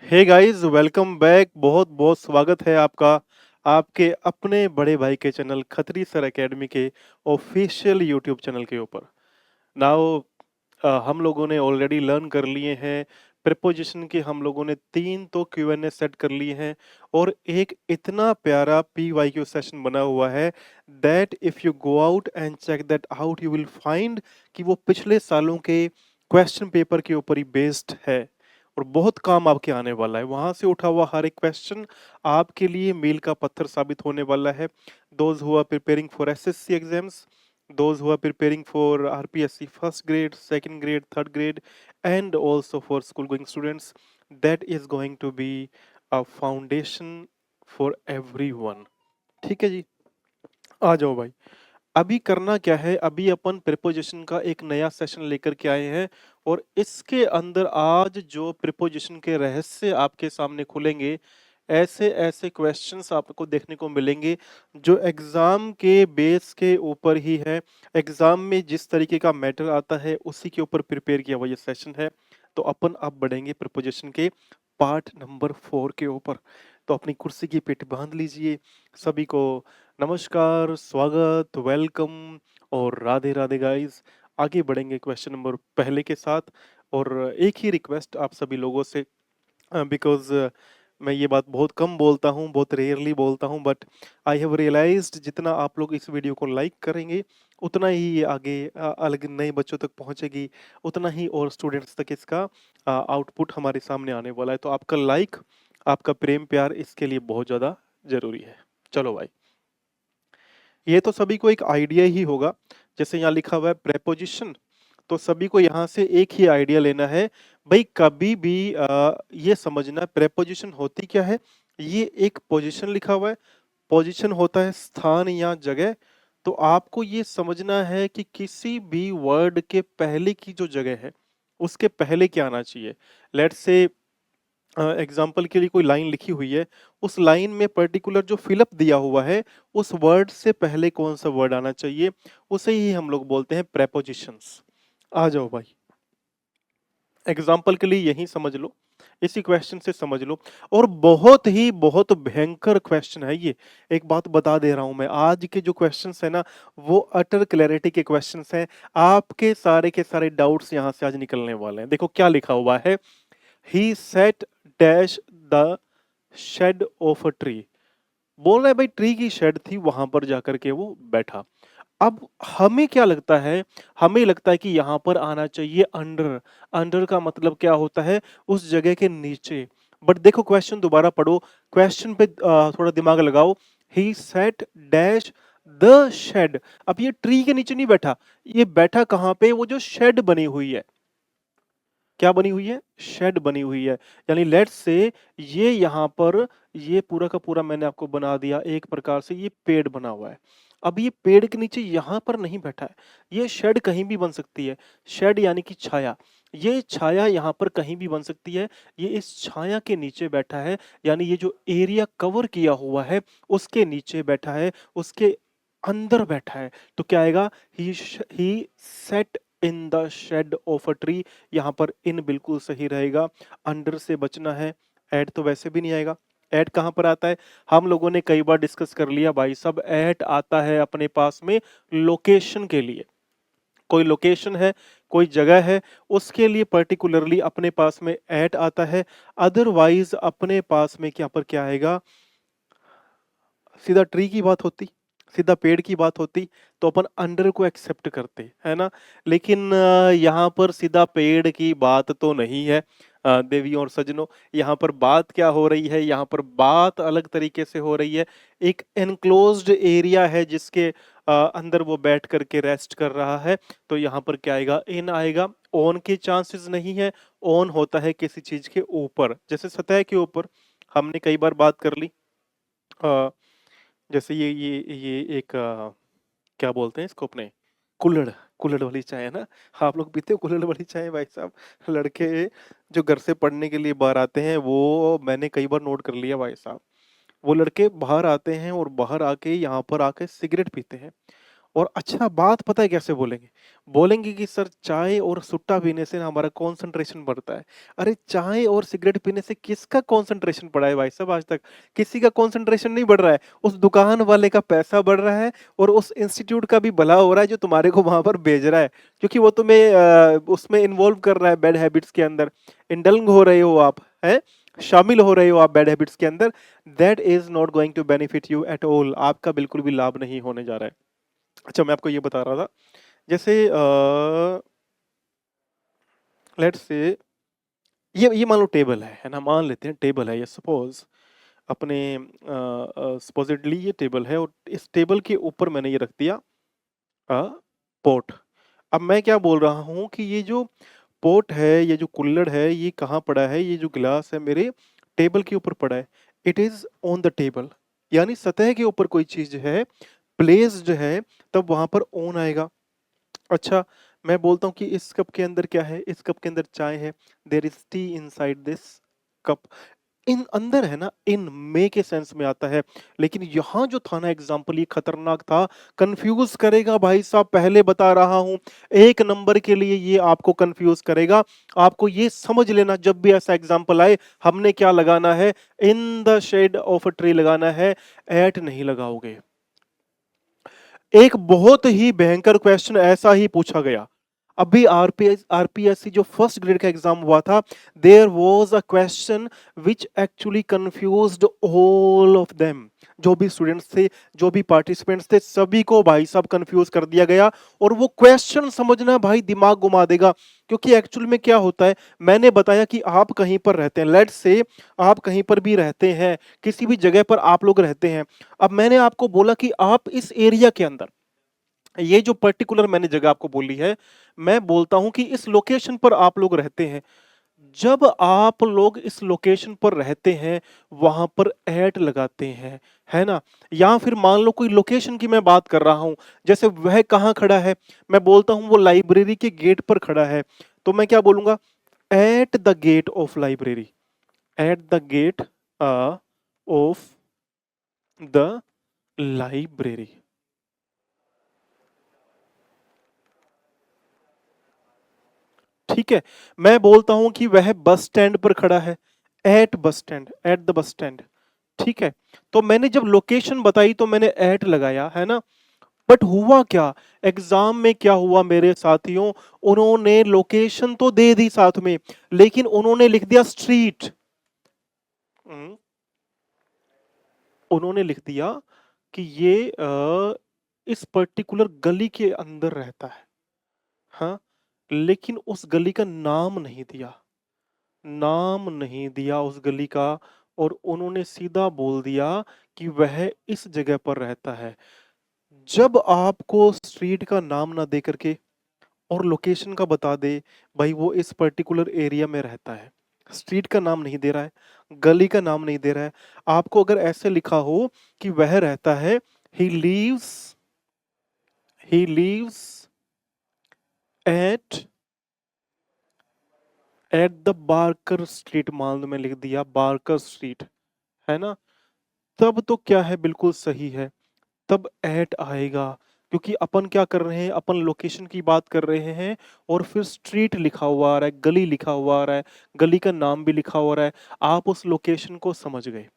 Hey guys, welcome back. बहुत बहुत स्वागत है आपका आपके अपने बड़े भाई के चैनल खत्री सर एकेडमी के ऑफिशियल यूट्यूब चैनल के ऊपर। नाउ हम लोगों ने ऑलरेडी लर्न कर लिए हैं प्रीपोजिशन के। हम लोगों ने 3 तो क्यूएनए सेट कर लिए हैं और एक इतना प्यारा पीवाईक्यू सेशन बना हुआ है that if you go out and check that out you will find कि वो पिछले सालों के क्वेश्चन पेपर के ऊपर ही बेस्ड है और बहुत काम आपके आने वाला है। वहां से उठा हुआ हर एक क्वेश्चन आपके लिए मील का पत्थर साबित होने वाला है। Those who are preparing for SSC exams, those who are preparing for RPSC first grade, second grade, third grade, and also for school going students, that is going to be a foundation for everyone। ठीक है जी, आ जाओ भाई। अभी करना क्या है, अभी अपन preposition का एक नया सेशन लेकर के आए हैं और इसके अंदर आज जो प्रिपोजिशन के रहस्य आपके सामने खुलेंगे, ऐसे ऐसे क्वेश्चंस आपको देखने को मिलेंगे जो एग्जाम के बेस के ऊपर ही है। एग्जाम में जिस तरीके का मैटर आता है उसी के ऊपर प्रिपेयर किया हुआ ये सेशन है। तो अपन अब बढ़ेंगे प्रिपोजिशन के पार्ट नंबर 4 के ऊपर। तो अपनी कुर्सी की पेट बांध लीजिए। सभी को नमस्कार, स्वागत, वेलकम और राधे राधे गाइस। आगे बढ़ेंगे क्वेश्चन नंबर पहले के साथ। और एक ही रिक्वेस्ट आप सभी लोगों से, बिकॉज मैं ये बात बहुत कम बोलता हूँ, बहुत रेयरली बोलता हूँ, बट आई हैव रियलाइज्ड जितना आप लोग इस वीडियो को लाइक करेंगे उतना ही ये आगे अलग नए बच्चों तक पहुँचेगी, उतना ही और स्टूडेंट्स तक इसका आउटपुट हमारे सामने आने वाला है। तो आपका लाइक, आपका प्रेम प्यार इसके लिए बहुत ज़्यादा ज़रूरी है। चलो भाई, ये तो सभी को एक आइडिया ही होगा। जैसे यहाँ लिखा हुआ है प्रेपोजिशन, तो सभी को यहाँ से एक ही आइडिया लेना है। भाई कभी भी ये समझना प्रेपोजिशन होती क्या है। ये एक पोजीशन लिखा हुआ है, पोजीशन होता है स्थान या जगह। तो आपको ये समझना है कि किसी भी वर्ड के पहले की जो जगह है उसके पहले क्या आना चाहिए। लेट्स से एग्जाम्पल के लिए कोई लाइन लिखी हुई है, उस लाइन में पर्टिकुलर जो फिलअप दिया हुआ है उस वर्ड से पहले कौन सा वर्ड आना चाहिए, उसे ही हम लोग बोलते हैं प्रेपोजिशंस। आ जाओ भाई, एग्जाम्पल के लिए यही समझ लो, इसी क्वेश्चन से समझ लो। और बहुत भयंकर क्वेश्चन है ये। एक बात बता दे रहा हूं मैं, आज के जो क्वेश्चंस है ना वो अटर क्लैरिटी के क्वेश्चंस हैं। आपके सारे के सारे डाउट्स यहां से आज निकलने वाले हैं। देखो क्या लिखा हुआ है, he sat dash the shade of a tree. बोल रहा है भाई ट्री की शेड थी, वहां पर जाकर के वो बैठा। अब हमें क्या लगता है, हमें लगता है कि यहां पर आना चाहिए अंडर। अंडर का मतलब क्या होता है, उस जगह के नीचे। बट देखो क्वेश्चन दोबारा पढ़ो, क्वेश्चन पे थोड़ा दिमाग लगाओ। ही सेट डैश द शेड। अब ये ट्री के नीचे नहीं बैठा, ये बैठा कहां पे, वो जो शेड बनी हुई है। क्या बनी हुई है, शेड बनी हुई है। यानी लेट्स से ये यहाँ पर, ये पूरा का पूरा मैंने आपको बना दिया एक प्रकार से, ये पेड़ बना हुआ है। अब ये पेड़ के नीचे यहाँ पर नहीं बैठा है, ये शेड कहीं भी बन सकती है। शेड यानी कि छाया, ये छाया यहाँ पर कहीं भी बन सकती है। ये इस छाया के नीचे बैठा है, यानी ये जो एरिया कवर किया हुआ है उसके नीचे बैठा है, उसके अंदर बैठा है। तो क्या आएगा, he sat in the shade of a tree. यहाँ पर इन बिल्कुल सही रहेगा, अंडर से बचना है। एट तो वैसे भी नहीं आएगा। एट कहाँ पर आता है, हम लोगों ने कई बार डिस्कस कर लिया भाई सब। एट आता है अपने पास में लोकेशन के लिए। कोई लोकेशन है, कोई जगह है, उसके लिए पर्टिकुलरली अपने पास में एट आता है। अदरवाइज अपने पास में क्या पर क्या आएगा, सीधा ट्री की बात होती, सीधा पेड़ की बात होती तो अपन अंडर को एक्सेप्ट करते है ना। लेकिन यहाँ पर सीधा पेड़ की बात तो नहीं है देवियों और सज्जनों। यहाँ पर बात क्या हो रही है, यहाँ पर बात अलग तरीके से हो रही है। एक एनक्लोज्ड एरिया है जिसके अंदर वो बैठ करके रेस्ट कर रहा है। तो यहाँ पर क्या आएगा, इन आएगा। ऑन के चांसेस नहीं है, ऑन होता है किसी चीज के ऊपर, जैसे सतह के ऊपर। हमने कई बार बात कर ली, जैसे ये एक क्या बोलते हैं इसको अपने, कुल्हड़। कुल्हड़ वाली चाय है ना, आप लोग पीते हो कुल्हड़ वाली चाय भाई साहब। लड़के जो घर से पढ़ने के लिए बाहर आते हैं, वो मैंने कई बार नोट कर लिया भाई साहब, वो लड़के बाहर आते हैं और बाहर आके यहाँ पर आके सिगरेट पीते हैं। और अच्छा बात पता है कैसे बोलेंगे? बोलेंगे कि सर चाय और सुट्टा पीने से ना हमारा कंसंट्रेशन बढ़ता है। अरे चाय और सिगरेट पीने से किसका कंसंट्रेशन बढ़ा है भाई साहब आज तक? किसी का कंसंट्रेशन नहीं बढ़ रहा है। उस दुकान वाले का पैसा बढ़ रहा है और उस इंस्टीट्यूट का भी भला हो रहा है जो तुम्हारे को वहाँ पर भेज रहा है। क्योंकि वो तुम्हें उसमें इन्वॉल्व कर रहा है बैड हैबिट्स के अंदर। इंडल्ग हो रहे हो आप, हैं? शामिल हो रहे हो आप बैड हैबिट्स के अंदर। That is not going to benefit you at all. आपका बिल्कुल भी लाभ नहीं होने जा रहा है। अच्छा मैं आपको ये बता रहा था जैसे लेट्स से ये मान लो टेबल है ना? मान लेते हैं टेबल है ये सपोज अपने सपोजिटली ये टेबल है और इस टेबल के ऊपर मैंने ये रख दिया पोट। अब मैं क्या बोल रहा हूँ कि ये जो पोट है, ये जो कुल्हड़ है, ये कहाँ पड़ा है? ये जो गिलास है मेरे टेबल के ऊपर पड़ा है। It is on the table, यानी सतह के ऊपर कोई चीज है प्लेस्ड है, तब वहां पर ऑन आएगा। अच्छा मैं बोलता हूँ कि इस कप के अंदर क्या है? इस कप के अंदर चाय है। There is tea inside this cup. In अंदर है ना, इन मे के सेंस में आता है। लेकिन यहां जो था ना एग्जाम्पल, ये खतरनाक था, कंफ्यूज करेगा भाई साहब, पहले बता रहा हूं। एक नंबर के लिए ये आपको कंफ्यूज करेगा। आपको ये समझ लेना जब भी ऐसा एग्जाम्पल आए हमने क्या लगाना है, in the shade of a tree लगाना है, एट नहीं लगाओगे। एक बहुत ही भयंकर क्वेश्चन ऐसा ही पूछा गया अभी आरपीएससी जो फर्स्ट ग्रेड का एग्जाम हुआ था। There was a question which actually confused all of them. जो भी स्टूडेंट्स थे, जो भी पार्टिसिपेंट्स थे, सभी को भाई साहब कंफ्यूज कर दिया गया। और वो क्वेश्चन समझना भाई दिमाग घुमा देगा। क्योंकि एक्चुअल में क्या होता है, मैंने बताया कि आप कहीं पर रहते हैं, लेट्स से आप कहीं पर भी रहते हैं, किसी भी जगह पर आप लोग रहते हैं। अब मैंने आपको बोला कि आप इस एरिया के अंदर, ये जो पर्टिकुलर मैंने जगह आपको बोली है, मैं बोलता हूं कि इस लोकेशन पर आप लोग रहते हैं। जब आप लोग इस लोकेशन पर रहते हैं वहां पर एट लगाते हैं, है ना? या फिर मान लो कोई लोकेशन की मैं बात कर रहा हूं, जैसे वह कहां खड़ा है, मैं बोलता हूं वो लाइब्रेरी के गेट पर खड़ा है, तो मैं क्या बोलूंगा? At the gate of library. At the gate of the library. ठीक है। मैं बोलता हूं कि वह बस स्टैंड पर खड़ा है, at bus stand, at the bus stand. ठीक है। तो मैंने जब लोकेशन बताई तो मैंने एट लगाया, है ना? बट हुआ क्या एग्जाम में, क्या हुआ मेरे साथियों? उन्होंने लोकेशन तो दे दी साथ में, लेकिन उन्होंने लिख दिया स्ट्रीट। उन्होंने लिख दिया कि ये इस पर्टिकुलर गली के अंदर रहता है। हाँ, लेकिन उस गली का नाम नहीं दिया, नाम नहीं दिया उस गली का। और उन्होंने सीधा बोल दिया कि वह इस जगह पर रहता है। जब आपको स्ट्रीट का नाम ना दे करके और लोकेशन का बता दे, भाई वो इस पर्टिकुलर एरिया में रहता है, स्ट्रीट का नाम नहीं दे रहा है, गली का नाम नहीं दे रहा है, आपको अगर ऐसे लिखा हो कि वह रहता है, he leaves, he leaves eight at the Barker street, मान लो मैं लिख दिया बार्कर स्ट्रीट, है ना? तब तो क्या है, बिल्कुल सही है, तब एट आएगा। क्योंकि अपन क्या कर रहे हैं, अपन लोकेशन की बात कर रहे हैं और फिर स्ट्रीट लिखा हुआ आ रहा है, गली लिखा हुआ आ रहा है, गली का नाम भी लिखा हुआ आ रहा है, आप उस लोकेशन को समझ गए।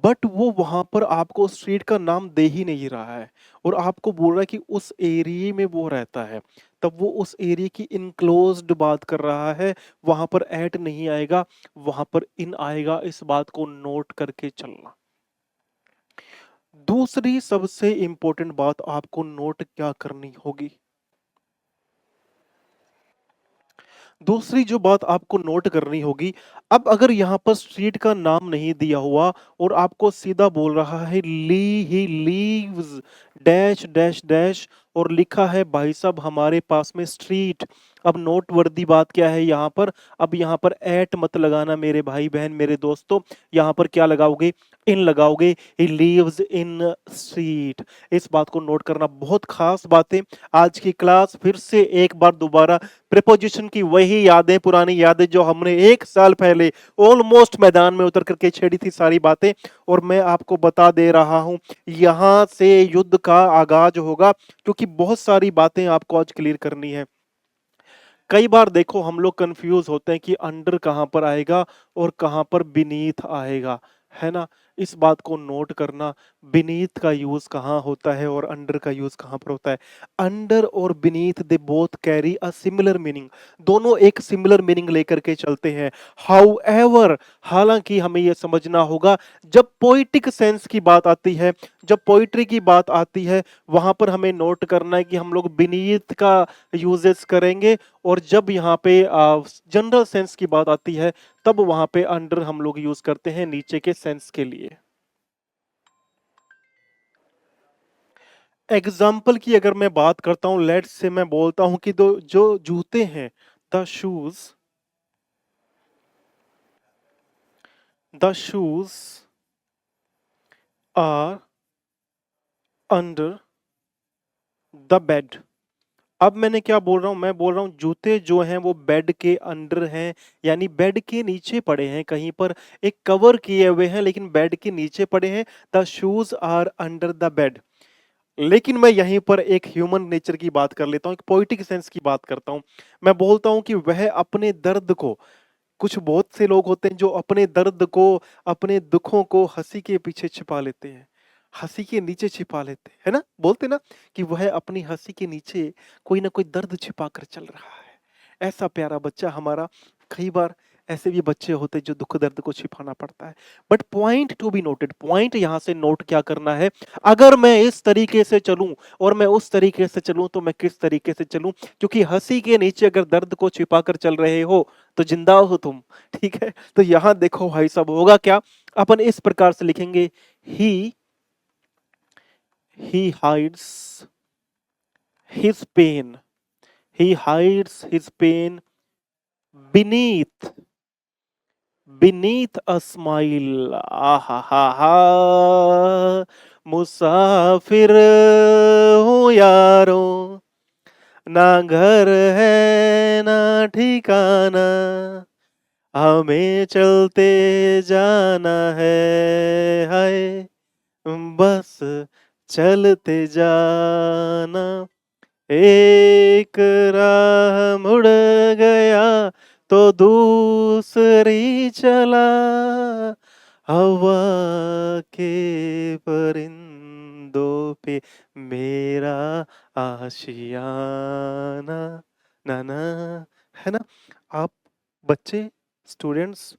बट वो वहां पर आपको स्ट्रीट का नाम दे ही नहीं रहा है और आपको बोल रहा है कि उस एरिया में वो रहता है, तब वो उस एरिया की इनक्लोज्ड बात कर रहा है, वहां पर एट नहीं आएगा, वहां पर इन आएगा। इस बात को नोट करके चलना। दूसरी सबसे इंपॉर्टेंट बात आपको नोट क्या करनी होगी, दूसरी जो बात आपको नोट करनी होगी, अब अगर यहां पर स्ट्रीट का नाम नहीं दिया हुआ और आपको सीधा बोल रहा है ली he lives dash dash dash और लिखा है भाई साहब हमारे पास में स्ट्रीट। अब नोटवर्दी बात क्या है यहाँ पर, अब यहाँ पर एट मत लगाना मेरे भाई बहन मेरे दोस्तों, यहाँ पर क्या लगाओगे, इन लगाओगे, ही लीव्स इन स्ट्रीट। इस बात को नोट करना बहुत खास बात है। आज की क्लास फिर से एक बार दोबारा प्रीपोजिशन की वही यादें, पुरानी यादें जो हमने एक साल पहले ऑलमोस्ट मैदान में उतर करके छेड़ी थी सारी बातें, और मैं आपको बता दे रहा हूं यहां से युद्ध का आगाज होगा, क्योंकि बहुत सारी बातें आपको आज क्लियर करनी है। कई बार देखो हम लोग कंफ्यूज होते हैं कि अंडर कहां पर आएगा और कहां पर बीनीथ आएगा, है ना। इस बात को नोट करना, बीनीथ का यूज कहां होता है और अंडर का यूज कहां पर होता है। अंडर और beneath they both carry a similar meaning, दोनों एक सिमिलर मीनिंग लेकर के चलते हैं। हाउएवर, हालांकि हमें यह समझना होगा जब पोइटिक सेंस की बात आती है, जब पोइट्री की बात आती है, वहां पर हमें नोट करना है कि हम लोग बीनीथ का यूजेस करेंगे, और जब यहाँ पे जनरल सेंस की बात आती है तब वहां पे अंडर हम लोग यूज करते हैं नीचे के सेंस के लिए। एग्जाम्पल की अगर मैं बात करता हूं, लेट्स से मैं बोलता हूं कि दो जो जूते हैं, the shoes are under the bed. अब मैंने क्या बोल रहा हूं, मैं बोल रहा हूं जूते जो हैं वो बेड के अंडर हैं, यानी बेड के नीचे पड़े हैं, कहीं पर एक कवर किए हुए हैं लेकिन बेड के नीचे पड़े हैं। The shoes are under the bed. लेकिन मैं यहीं पर एक ह्यूमन नेचर की बात कर लेता हूं, एक पोइटिक सेंस की बात करता हूं। मैं बोलता हूं कि वह अपने दर्द को, कुछ बहुत से लोग होते हैं जो अपने दर्द को, अपने दुखों को हंसी के पीछे छिपा लेते हैं, हंसी के नीचे छिपा लेते हैं, है ना, बोलते ना कि वह अपनी हंसी के नीचे कोई ना कोई दर्द छिपा कर चल रहा है। ऐसा प्यारा बच्चा हमारा, कई बार ऐसे भी बच्चे होते हैं जो दुख दर्द को छिपाना पड़ता है। But point to be noted, point यहां से नोट क्या करना है, अगर मैं इस तरीके से चलूं और मैं उस तरीके से चलूं तो मैं किस तरीके से चलूं, क्योंकि हंसी के नीचे अगर दर्द को छिपा कर चल रहे हो तो जिंदा हो तुम, ठीक है। तो यहां देखो भाई साहब होगा क्या, अपन इस प्रकार से लिखेंगे, he he hides his pain, he hides his pain beneath beneath a smile। आहा हा हा, मुसाफिर हूँ यारों, ना घर है ना ठिकाना, हमें चलते जाना है, हाय बस चलते जाना। एक राह मुड़ गया तो दूसरी चला, हवा के परिंदों पे मेरा आशियाना, ना ना, है ना। आप बच्चे, स्टूडेंट्स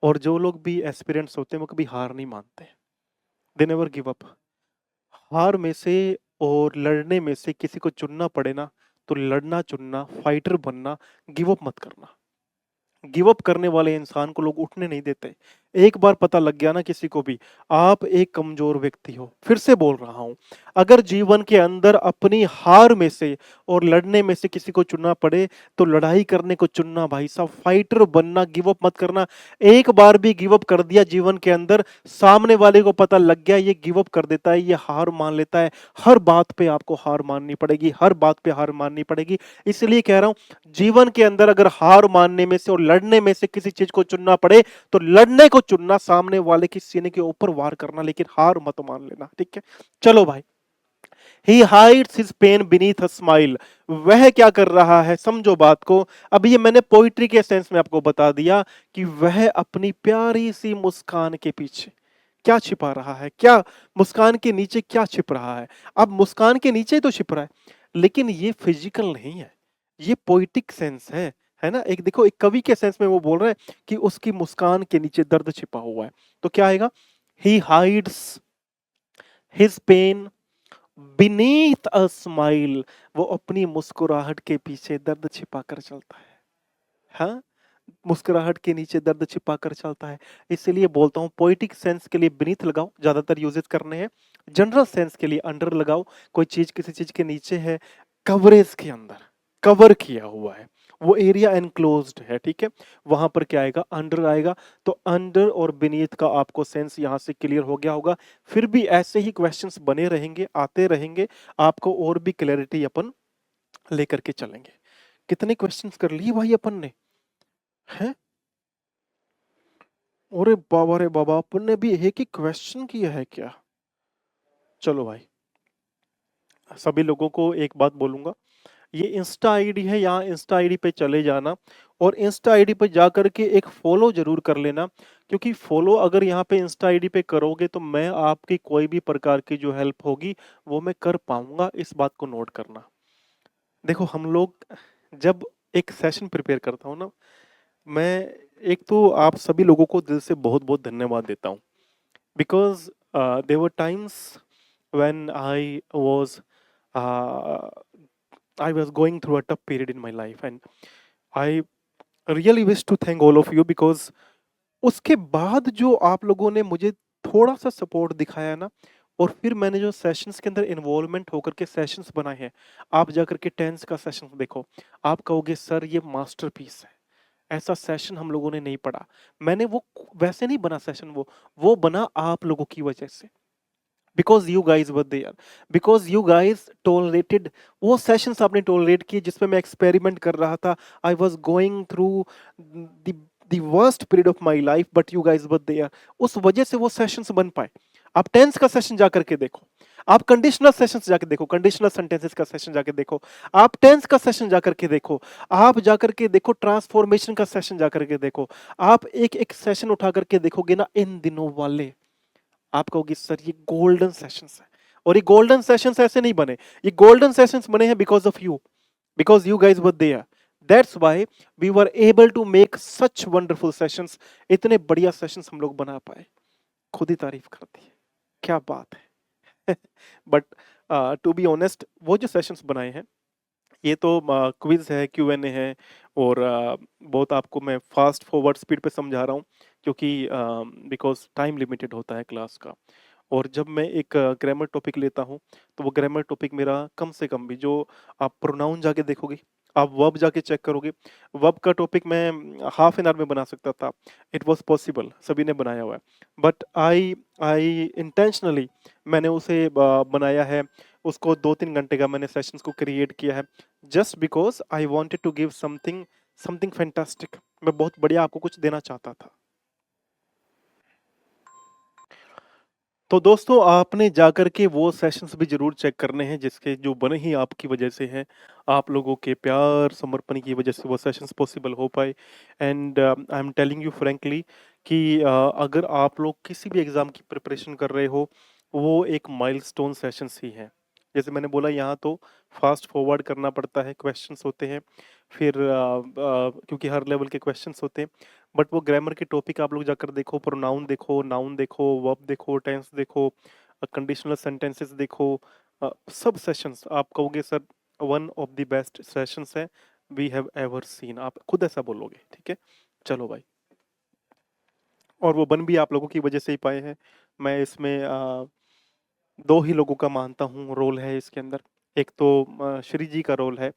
और जो लोग भी एस्पिरेंट्स होते हैं वो कभी हार नहीं मानते, दे नेवर गिव अप। हार में से और लड़ने में से किसी को चुनना पड़े ना, तो लड़ना चुनना, फाइटर बनना, गिव अप मत करना। गिव अप करने वाले इंसान को लोग उठने नहीं देते। एक बार पता लग गया ना किसी को भी, आप एक कमजोर व्यक्ति हो, फिर से बोल रहा हूं, अगर जीवन के अंदर अपनी हार में से और लड़ने में से किसी को चुनना पड़े तो लड़ाई करने को चुनना भाई साहब, फाइटर बनना, गिव अप मत करना। एक बार भी गिव अप कर दिया जीवन के अंदर, सामने वाले को पता लग गया ये गिव अप कर देता है, ये हार मान लेता है, हर बात पे आपको हार माननी पड़ेगी, हर बात पे हार माननी पड़ेगी। इसलिए कह रहा हूं जीवन के अंदर अगर हार मानने में से और लड़ने में से किसी चीज को चुनना पड़े तो लड़ने को चुनना, सामने वाले की सीने के ऊपर वार करना, लेकिन हार मत मान लेना, ठीक है। चलो भाई, he hides his pain beneath a smile, वह क्या कर रहा है, समझो बात को। अब ये मैंने पोइट्री के सेंस में आपको बता दिया कि वह अपनी प्यारी सी मुस्कान के पीछे क्या छिपा रहा है, क्या मुस्कान के नीचे क्या छिप रहा है। अब मुस्कान के नीचे तो छिप रहा है, लेकिन ये फिजिकल नहीं है, ये पोइटिक सेंस है ना। एक देखो, एक कवि के सेंस में वो बोल रहे हैं कि उसकी मुस्कान के नीचे दर्द छिपा हुआ है, तो क्या आएगा, he hides his pain beneath a smile, वो अपनी मुस्कुराहट के पीछे दर्द छिपा कर चलता है। हाँ, मुस्कुराहट के नीचे दर्द छिपा कर चलता है। इसीलिए बोलता हूँ पोएटिक सेंस के लिए बीनीथ लगाओ, ज़्यादातर यूजेस करने हैं। जनरल सेंस के लिए अंडर लगाओ, कोई चीज़ किसी चीज़ के नीचे है, कवरेज के अंदर, कवर किया हुआ है, वो एरिया एनक्लोज्ड है, ठीक है? वहाँ पर क्या आएगा? अंडर आएगा। तो अंडर और बीनीथ का आपको सेंस यहाँ से क्लियर हो गया होगा। फिर भी ऐसे ही क्वेश्चंस बने रहेंगे, आते रहेंगे, आपको और भी क्लैरिटी अपन लेकर के चलेंगे। कितने क्वेश्चंस कर लिए भाई अपन ने? हैं? अरे बाबा रे बाबा, अपन ने भी एक ही क्वेश्चन किया है क्या? चलो भाई, सभी लोगों को एक बात बोलूंगा, ये इंस्टा आईडी है, यहाँ इंस्टा आईडी पे चले जाना और इंस्टा आईडी पे जा करके एक फॉलो जरूर कर लेना, क्योंकि फॉलो अगर यहाँ पे इंस्टा आईडी पे करोगे तो मैं आपकी कोई भी प्रकार की जो हेल्प होगी वो मैं कर पाऊंगा, इस बात को नोट करना। देखो हम लोग जब एक सेशन प्रिपेयर करता हूँ ना, मैं एक तो आप सभी लोगों को दिल से बहुत बहुत धन्यवाद देता हूँ, because there were times when uh, I was going through a tough period in my life, and I really wish to thank all of you because उसके बाद जो आप लोगों ने मुझे थोड़ा सा सपोर्ट दिखाया ना, और फिर मैंने जो सेशंस के अंदर इन्वॉल्वमेंट होकर के सेशंस बनाए हैं, आप जाकर के टेंस का सेशन देखो, आप कहोगे सर ये मास्टरपीस है, ऐसा सेशन हम लोगों ने नहीं पढ़ा। मैंने वो वैसे नहीं बना सेशन, वो बना आप लोगों की वजह से, because you guys were there, because you guys tolerated. वो सेशंस आपने टॉलरेट किए जिसमें मैं एक्सपेरिमेंट कर रहा था, I was going through the worst period of my life, but you guys were there. उस वजह से वो सेशंस बन पाए। आप टेंस का सेशन जाकर के देखो, आप कंडीशनल सेशंस जाके देखो, कंडीशनल सेंटेंसेस का सेशन जाके देखो, आप टेंस का सेशन जाकर के देखो, आप जाकर के देखो ट्रांसफॉर्मेशन का सेशन जाकर के देखो, आप एक एक सेशन उठा करके देखोगे ना इन दिनों वाले, आप कहोगे सर ये गोल्डन सेशंस है। और ये गोल्डन सेशंस ऐसे नहीं बने, ये गोल्डन सेशंस बने हैं because of you, because you guys were there, that's why we were able to make such wonderful sessions. इतने बढ़िया सेशंस हम लोग बना पाए, खुद ही तारीफ करती है, क्या बात है। बट टू बी ऑनेस्ट, वो जो सेशंस बनाए हैं, ये तो क्विज है, Q&A है, और बहुत आपको मैं फास्ट फॉरवर्ड स्पीड पे समझा रहा हूँ, क्योंकि बिकॉज टाइम लिमिटेड होता है क्लास का। और जब मैं एक ग्रामर टॉपिक लेता हूँ तो वो ग्रामर टॉपिक मेरा कम से कम भी, जो आप प्रोनाउन जाके देखोगे, आप वर्ब जाके चेक करोगे, वर्ब का टॉपिक मैं हाफ एन आवर में बना सकता था, इट वाज पॉसिबल, सभी ने बनाया हुआ है, बट आई आई इंटेंशनली मैंने उसे बनाया है, उसको 2-3 घंटे का मैंने सेशंस को क्रिएट किया है, just because I wanted to give something something fantastic. मैं बहुत बढ़िया आपको कुछ देना चाहता था। तो दोस्तों आपने जाकर के वो सेशंस भी ज़रूर चेक करने हैं जिसके जो बने ही आपकी वजह से हैं, आप लोगों के प्यार समर्पण की वजह से वो सेशंस पॉसिबल हो पाए। And I am telling you frankly कि अगर आप लोग किसी भी एग्ज़ाम की प्रिपरेशन कर रहे हो, वो एक माइलस्टोन सेशंस ही हैं। जैसे मैंने बोला, यहाँ तो फास्ट फॉरवर्ड करना पड़ता है, क्वेश्चंस होते हैं, फिर क्योंकि हर लेवल के क्वेश्चंस होते हैं, बट वो ग्रामर के टॉपिक आप लोग जाकर देखो, प्रोनाउन देखो, नाउन देखो, वर्ब देखो, टेंस देखो, कंडीशनल सेंटेंसेस देखो, सब सेशंस आप कहोगे sir one of the best sessions है वी हैव एवर सीन, आप खुद ऐसा बोलोगे, ठीक है? चलो भाई, और वो बन भी आप लोगों की वजह से ही पाए हैं। मैं इसमें दो ही लोगों का मानता हूँ रोल है इसके अंदर। एक तो श्री जी का रोल है,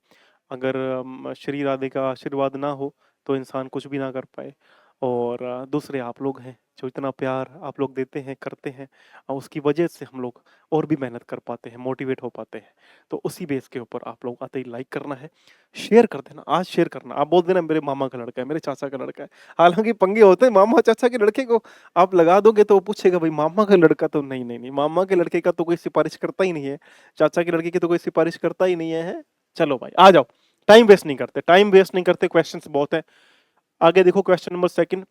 अगर श्री राधे का आशीर्वाद ना हो तो इंसान कुछ भी ना कर पाए, और दूसरे आप लोग हैं जो इतना प्यार आप लोग देते हैं, करते हैं, उसकी वजह से हम लोग और भी मेहनत कर पाते हैं, मोटिवेट हो पाते हैं। तो उसी बेस के ऊपर आप लोग आते ही लाइक करना है, शेयर कर देना, आज शेयर करना, आप बोल देना मेरे मामा का लड़का है, मेरे चाचा का लड़का है। हालांकि पंगे होते हैं, मामा चाचा के लड़के को आप लगा दोगे तो वो पूछेगा भाई मामा का लड़का, तो नहीं नहीं नहीं, मामा के लड़के का तो कोई सिफारिश करता ही नहीं है, चाचा के लड़के की तो कोई सिफारिश करता ही नहीं है। चलो भाई आ जाओ, टाइम वेस्ट नहीं करते, टाइम वेस्ट नहीं करते, क्वेश्चंस बहुत है। आगे देखो question number second,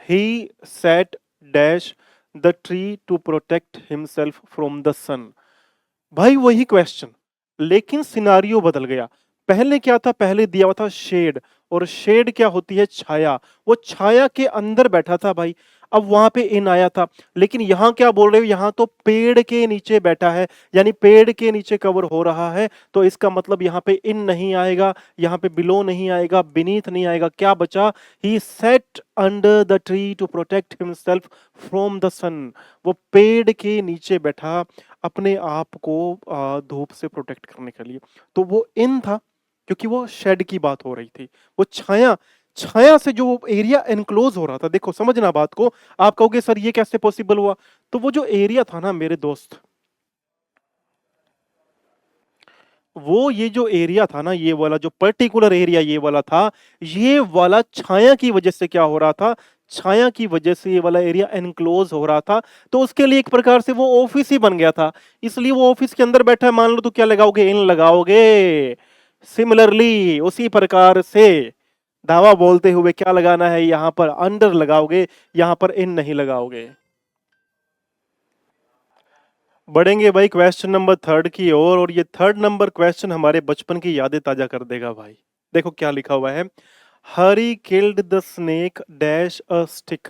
he sat dash the tree to protect himself from the sun. भाई वही क्वेश्चन, लेकिन सिनारियो बदल गया। पहले क्या था? पहले दिया हुआ था शेड, और शेड क्या होती है? छाया। वो छाया के अंदर बैठा था भाई। अब वहां पे इन आया था, लेकिन यहाँ क्या बोल रहे हो, यहाँ तो पेड़ के नीचे बैठा है, यानी पेड़ के नीचे कवर हो रहा है, तो इसका मतलब यहाँ पे इन नहीं आएगा, यहाँ पे बिलो नहीं आएगा, बीनीथ नहीं आएगा, क्या बचा, he sat under the tree to protect himself from the sun. वो पेड़ के नीचे बैठा अपने आप को धूप से प्रोटेक्ट करने के लिए। तो वो इन था क्योंकि वो शेड की बात हो रही थी, वो छाया, छाया से जो एरिया एनक्लोज हो रहा था। देखो समझना बात को, आप कहोगे सर ये कैसे पॉसिबल हुआ, तो वो जो एरिया था ना मेरे दोस्त, वो ये जो एरिया था ना, ये वाला जो पर्टिकुलर एरिया ये वाला था, ये वाला छाया की वजह से क्या हो रहा था, छाया की वजह से ये वाला एरिया एनक्लोज हो रहा था। तो उसके लिए एक प्रकार से वो ऑफिस ही बन गया था, इसलिए वो ऑफिस के अंदर बैठा है, मान लो तो क्या लगाओगे, इन लगाओगे। सिमिलरली उसी प्रकार से धावा बोलते हुए क्या लगाना है, यहां पर अंडर लगाओगे, यहां पर इन नहीं लगाओगे। बढ़ेंगे भाई क्वेश्चन नंबर थर्ड की ओर, और ये थर्ड नंबर क्वेश्चन हमारे बचपन की यादें ताजा कर देगा भाई। देखो क्या लिखा हुआ है, Hari killed the snake dash a stick.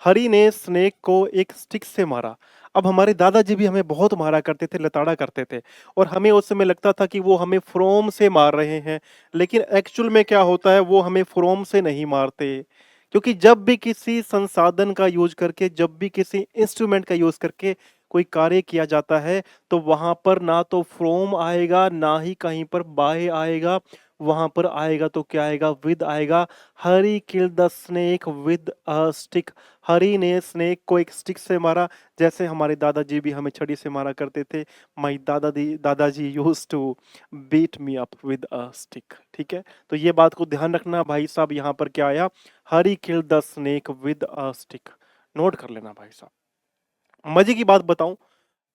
Hari ने स्नेक को एक स्टिक से मारा। अब हमारे दादाजी भी हमें बहुत मारा करते थे, लताड़ा करते थे, और हमें उस समय लगता था कि वो हमें फ्रोम से मार रहे हैं, लेकिन एक्चुअल में क्या होता है, वो हमें फ्रोम से नहीं मारते। क्योंकि जब भी किसी संसाधन का यूज करके, जब भी किसी इंस्ट्रूमेंट का यूज करके कोई कार्य किया जाता है, तो वहां पर ना तो फ्रोम आएगा, ना ही कहीं पर बाय आएगा, वहां पर आएगा तो क्या आएगा, विद आएगा। Hari kill the snake with a stick. Hari ने स्नेक को एक स्टिक से मारा, जैसे हमारे दादाजी भी हमें छड़ी से मारा करते थे। My dadaji use to beat me up with a stick. ठीक है, तो ये बात को ध्यान रखना भाई साहब, यहाँ पर क्या आया, Hari kill the snake with a stick. Note कर लेना भाई साहब। मजे की बात बताऊं,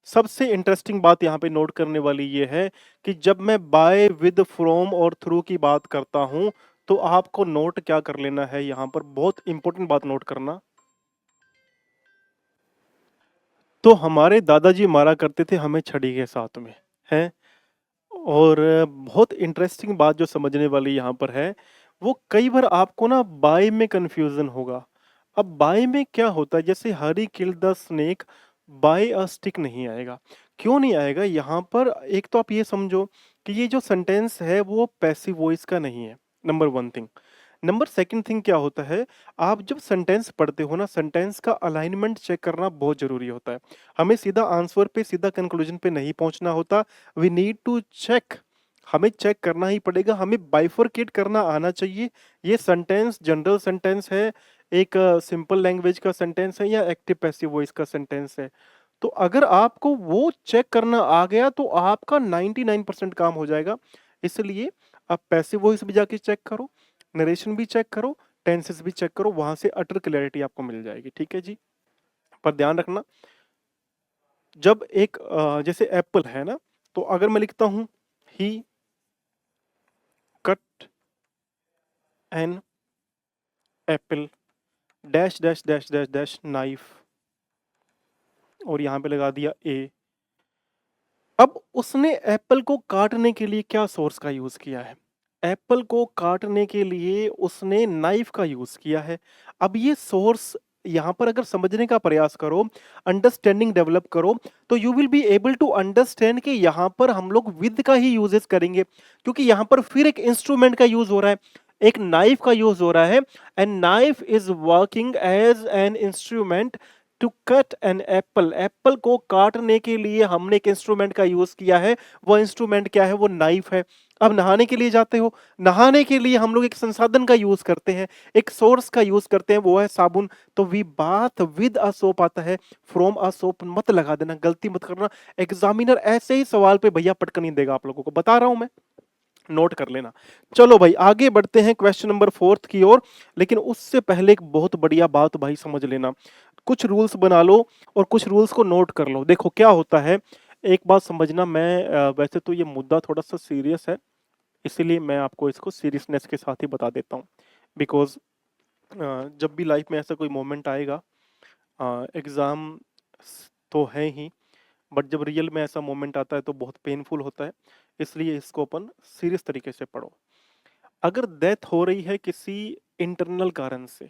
सबसे इंटरेस्टिंग बात यहाँ पे नोट करने वाली ये है कि जब मैं बाय, विद, फ्रॉम और थ्रू की बात करता हूं, तो आपको नोट क्या कर लेना है, यहाँ पर बहुत इंपॉर्टेंट बात नोट करना। तो हमारे दादाजी मारा करते थे हमें छड़ी के साथ में, हैं। और बहुत इंटरेस्टिंग बात जो समझने वाली यहाँ पर है, वो कई बार आपको ना बाय में कंफ्यूजन होगा। अब बाय में क्या होता है, जैसे Hari kill the snake, by a stick नहीं आएगा। क्यों नहीं आएगा, यहाँ पर एक तो आप ये समझो कि ये जो सेंटेंस है वो पैसिव वॉइस का नहीं है, number one thing. Number second thing क्या होता है, आप जब सेंटेंस पढ़ते हो ना, सेंटेंस का अलाइनमेंट चेक करना बहुत जरूरी होता है। हमें सीधा आंसर पे, सीधा कंक्लूजन पे नहीं पहुंचना होता। वी नीड टू चेक, हमें चेक करना ही पड़ेगा, हमें बाइफरकेट करना आना चाहिए। ये सेंटेंस जनरल सेंटेंस है, एक सिंपल लैंग्वेज का सेंटेंस है, या एक्टिव पैसिव वॉइस का सेंटेंस है। तो अगर आपको वो चेक करना आ गया तो आपका 99% काम हो जाएगा। इसलिए आप पैसिव वॉइस भी जाके चेक करो, नरेशन भी चेक करो, टेंसेस भी चेक करो, वहां से अटर क्लैरिटी आपको मिल जाएगी। ठीक है जी, पर ध्यान रखना, जब एक जैसे एप्पल है ना, तो अगर मैं लिखता हूं he cut an apple dash dash dash dash dash knife, और यहां पे लगा दिया ए। अब उसने एप्पल को काटने के लिए क्या सोर्स का यूज किया है, एप्पल को काटने के लिए उसने नाइफ का यूज किया है। अब ये सोर्स यहां पर अगर समझने का प्रयास करो, अंडरस्टैंडिंग डेवलप करो, तो you will be able to understand कि यहां पर हम लोग विद का ही यूजेस करेंगे, क्योंकि यहां पर फिर एक इंस्ट्रूमेंट का यूज हो रहा है, एक नाइफ का यूज हो रहा है, and knife is working as an instrument to cut an apple. Apple को काटने के लिए हमने एक इंस्ट्रूमेंट का यूज किया है, वो इंस्ट्रूमेंट क्या है, वो नाइफ है। अब नहाने के लिए जाते हो, नहाने के लिए हम लोग एक संसाधन का यूज करते हैं, एक सोर्स का यूज करते हैं, वो है साबुन। तो we bath with a soap आता है, फ्रॉम अ सोप मत लगा देना, गलती मत करना। एग्जामिनर ऐसे ही सवाल पे भैया पटकन नहीं देगा, आप लोगों को बता रहा हूं मैं, नोट कर लेना। चलो भाई आगे बढ़ते हैं क्वेश्चन नंबर फोर्थ की ओर, लेकिन उससे पहले एक बहुत बढ़िया बात भाई समझ लेना, कुछ रूल्स बना लो और कुछ रूल्स को नोट कर लो। देखो क्या होता है, एक बात समझना, मैं वैसे तो ये मुद्दा थोड़ा सा सीरियस है, इसीलिए मैं आपको इसको सीरियसनेस के साथ ही बता देता हूँ। बिकॉज जब भी लाइफ में ऐसा कोई मोमेंट आएगा, एग्जाम तो है ही, बट जब रियल में ऐसा मोमेंट आता है तो बहुत पेनफुल होता है, इसलिए इसको अपन सीरियस तरीके से पढ़ो। अगर डेथ हो रही है किसी इंटरनल कारण से,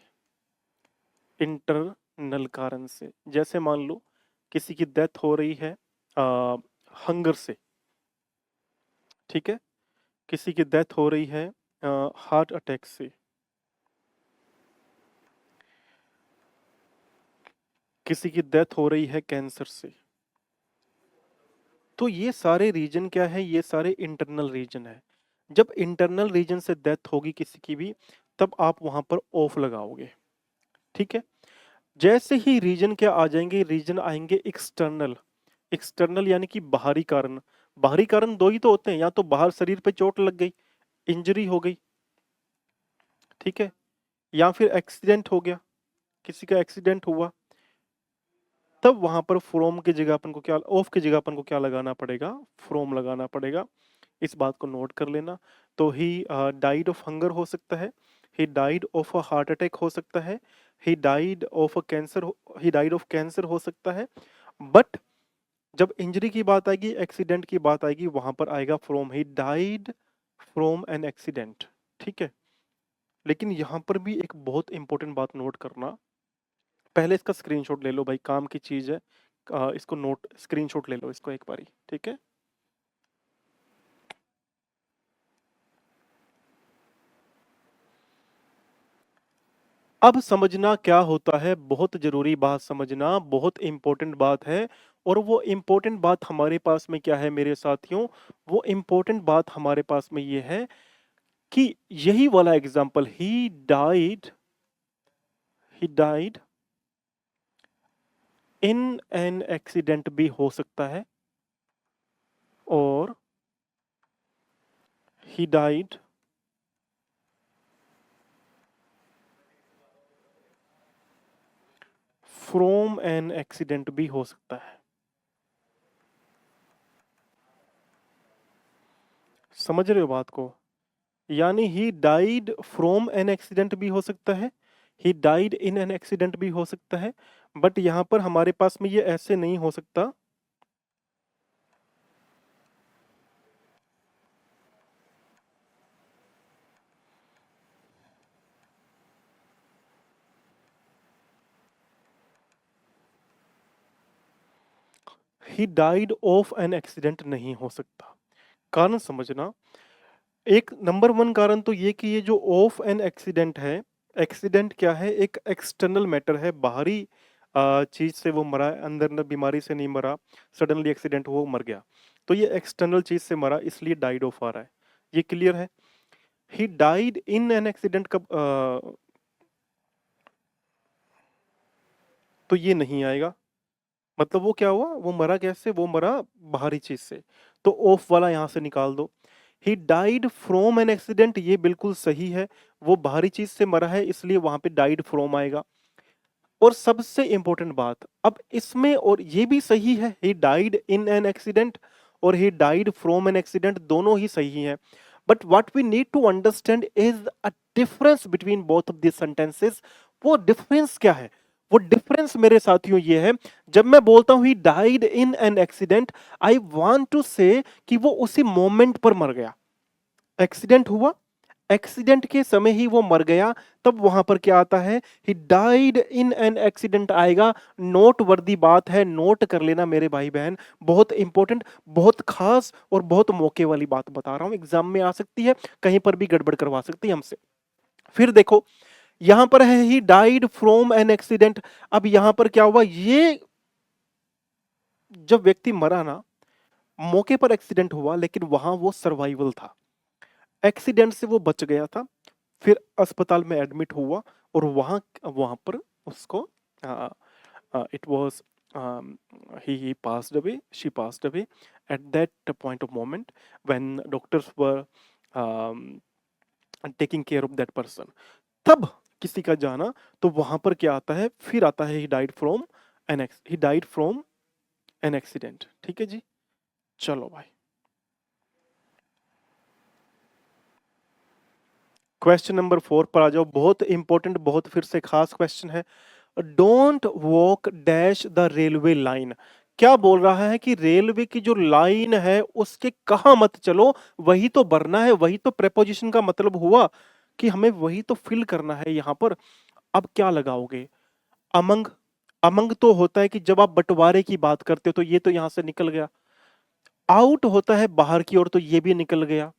एक्सटर्नल कारण से। जैसे मान लो किसी की डेथ हो रही है हंगर से, ठीक है, किसी की डेथ हो रही है हार्ट अटैक से, किसी की डेथ हो रही है कैंसर से। तो ये सारे रीजन क्या है, ये सारे इंटरनल रीजन है। जब इंटरनल रीजन से डेथ होगी किसी की भी, तब आप वहां पर ऑफ लगाओगे, ठीक है। जैसे ही रीजन क्या आ जाएंगे, रीजन आएंगे एक्सटर्नल। एक्सटर्नल यानी कि बाहरी कारण। बाहरी कारण दो ही तो होते हैं, या तो बाहर शरीर पे चोट लग गई, इंजरी हो गई, ठीक है, या फिर एक्सीडेंट हो गया, किसी का एक्सीडेंट हुआ, तब वहां पर फ्रॉम की जगह अपन को क्या, ऑफ की जगह अपन को क्या लगाना पड़ेगा, फ्रॉम लगाना पड़ेगा। इस बात को नोट कर लेना। तो ही डाइड ऑफ हंगर हो सकता है, he died of a heart attack हो सकता है, he died of a cancer, he died of cancer हो सकता है। बट जब इंजरी की बात आएगी, एक्सीडेंट की बात आएगी, वहां पर आएगा from, he died from an accident, ठीक है। लेकिन यहां पर भी एक बहुत इंपॉर्टेंट बात नोट करना, पहले इसका स्क्रीनशॉट ले लो भाई, काम की चीज है। इसको नोट स्क्रीनशॉट ले लो इसको एक बारी, ठीक है। अब समझना क्या होता है, बहुत जरूरी बात समझना, बहुत इंपॉर्टेंट बात है। और वो इंपॉर्टेंट बात हमारे पास में क्या है मेरे साथियों, वो इंपॉर्टेंट बात हमारे पास में ये है कि यही वाला example, he died in an accident भी हो सकता है, और he died from an accident भी हो सकता है। समझ रहे हो बात को? यानी ही डाइड फ्रॉम एन एक्सीडेंट भी हो सकता है, he died in an accident भी हो सकता है। बट यहां पर हमारे पास में ये ऐसे नहीं हो सकता। He died of an accident नहीं हो सकता। कारण समझना, एक नंबर वन कारण तो ये कि ये जो ऑफ एन एक्सीडेंट है, एक्सीडेंट क्या है, एक एक्सटर्नल मैटर है, बाहरी चीज से वो मरा है, अंदर न बीमारी से नहीं मरा, सडनली एक्सीडेंट वो मर गया। तो ये एक्सटर्नल चीज से मरा, इसलिए डाइड ऑफ आ रहा है। ये क्लियर है? He died in an accident कब, तो ये नहीं आएगा। मतलब वो क्या हुआ, वो मरा कैसे, वो मरा बाहरी चीज से। तो ऑफ वाला यहां से निकाल दो। ही डाइड फ्रॉम एन एक्सीडेंट, ये बिल्कुल सही है, वो बाहरी चीज से मरा है, इसलिए वहां पे डाइड फ्रॉम आएगा। और सबसे इंपॉर्टेंट बात अब इसमें, और ये भी सही है, he died in an accident और he died from an accident, दोनों ही सही है। But what we need to understand is a difference between both of this sentences. वो डिफरेंस क्या है? वो डिफरेंस मेरे साथियों ये है, जब मैं बोलता हूं he died in an accident, I want to say कि वो उसी मोमेंट पर मर गया। एक्सीडेंट हुआ, एक्सीडेंट के समय ही वो मर गया, तब वहां पर क्या आता है, he died in an accident आएगा। नोट वर्दी बात है, नोट कर लेना मेरे भाई बहन, बहुत इंपॉर्टेंट, बहुत खास और बहुत मौके वाली बात बता रहा हूं, एग्जाम में आ सकती है, कहीं पर भी गड़बड़ करवा सकती है हमसे। फिर देखो, यहां पर है he died from an accident. अब यहां पर क्या हुआ, ये जब व्यक्ति मरा ना, मौके पर एक्सीडेंट हुआ, लेकिन वहां वो सर्वाइवल था, एक्सीडेंट से वो बच गया था। फिर अस्पताल में एडमिट हुआ, और वहां वहां पर उसको it was he passed away, she passed away at that point of moment when doctors were um, taking care of that person। तब किसी का जाना, तो वहां पर क्या आता है, फिर आता है he died from an accident। ठीक है जी, चलो भाई, क्वेश्चन नंबर 4 पर आ जाओ। बहुत इंपॉर्टेंट, बहुत फिर से खास क्वेश्चन है। Don't walk dash the railway line. क्या बोल रहा है कि रेलवे की जो लाइन है उसके कहा मत चलो, वही तो भरना है, वही तो प्रेपोजिशन का मतलब हुआ कि हमें वही तो फिल करना है यहां पर। अब क्या लगाओगे, अमंग अमंग तो होता है कि जब आप बंटवारे की बात करते हो तो ये तो यहां से निकल गया। आउट होता है बाहर की ओर, तो ये भी निकल गया।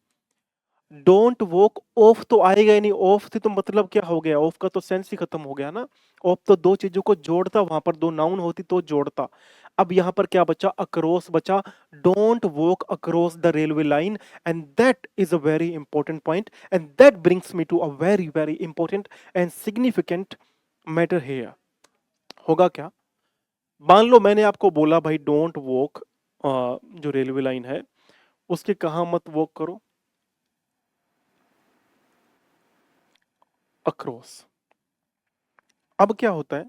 डोंट वॉक, ऑफ तो आएगा ही नहीं, ऑफ से तो मतलब क्या हो गया, ऑफ का तो सेंस ही खत्म हो गया ना। ऑफ तो दो चीजों को जोड़ता, वहां पर दो नाउन होती तो जोड़ता। अब यहां पर क्या बचा, अक्रॉस बचा। Don't walk across the railway line, and that is a very important point, and that brings me to a very very important and significant matter here. होगा क्या, मान लो मैंने आपको बोला भाई डोंट वॉक, जो रेलवे लाइन है उसके कहा मत वॉक करो, अक्रॉस। अब क्या होता है,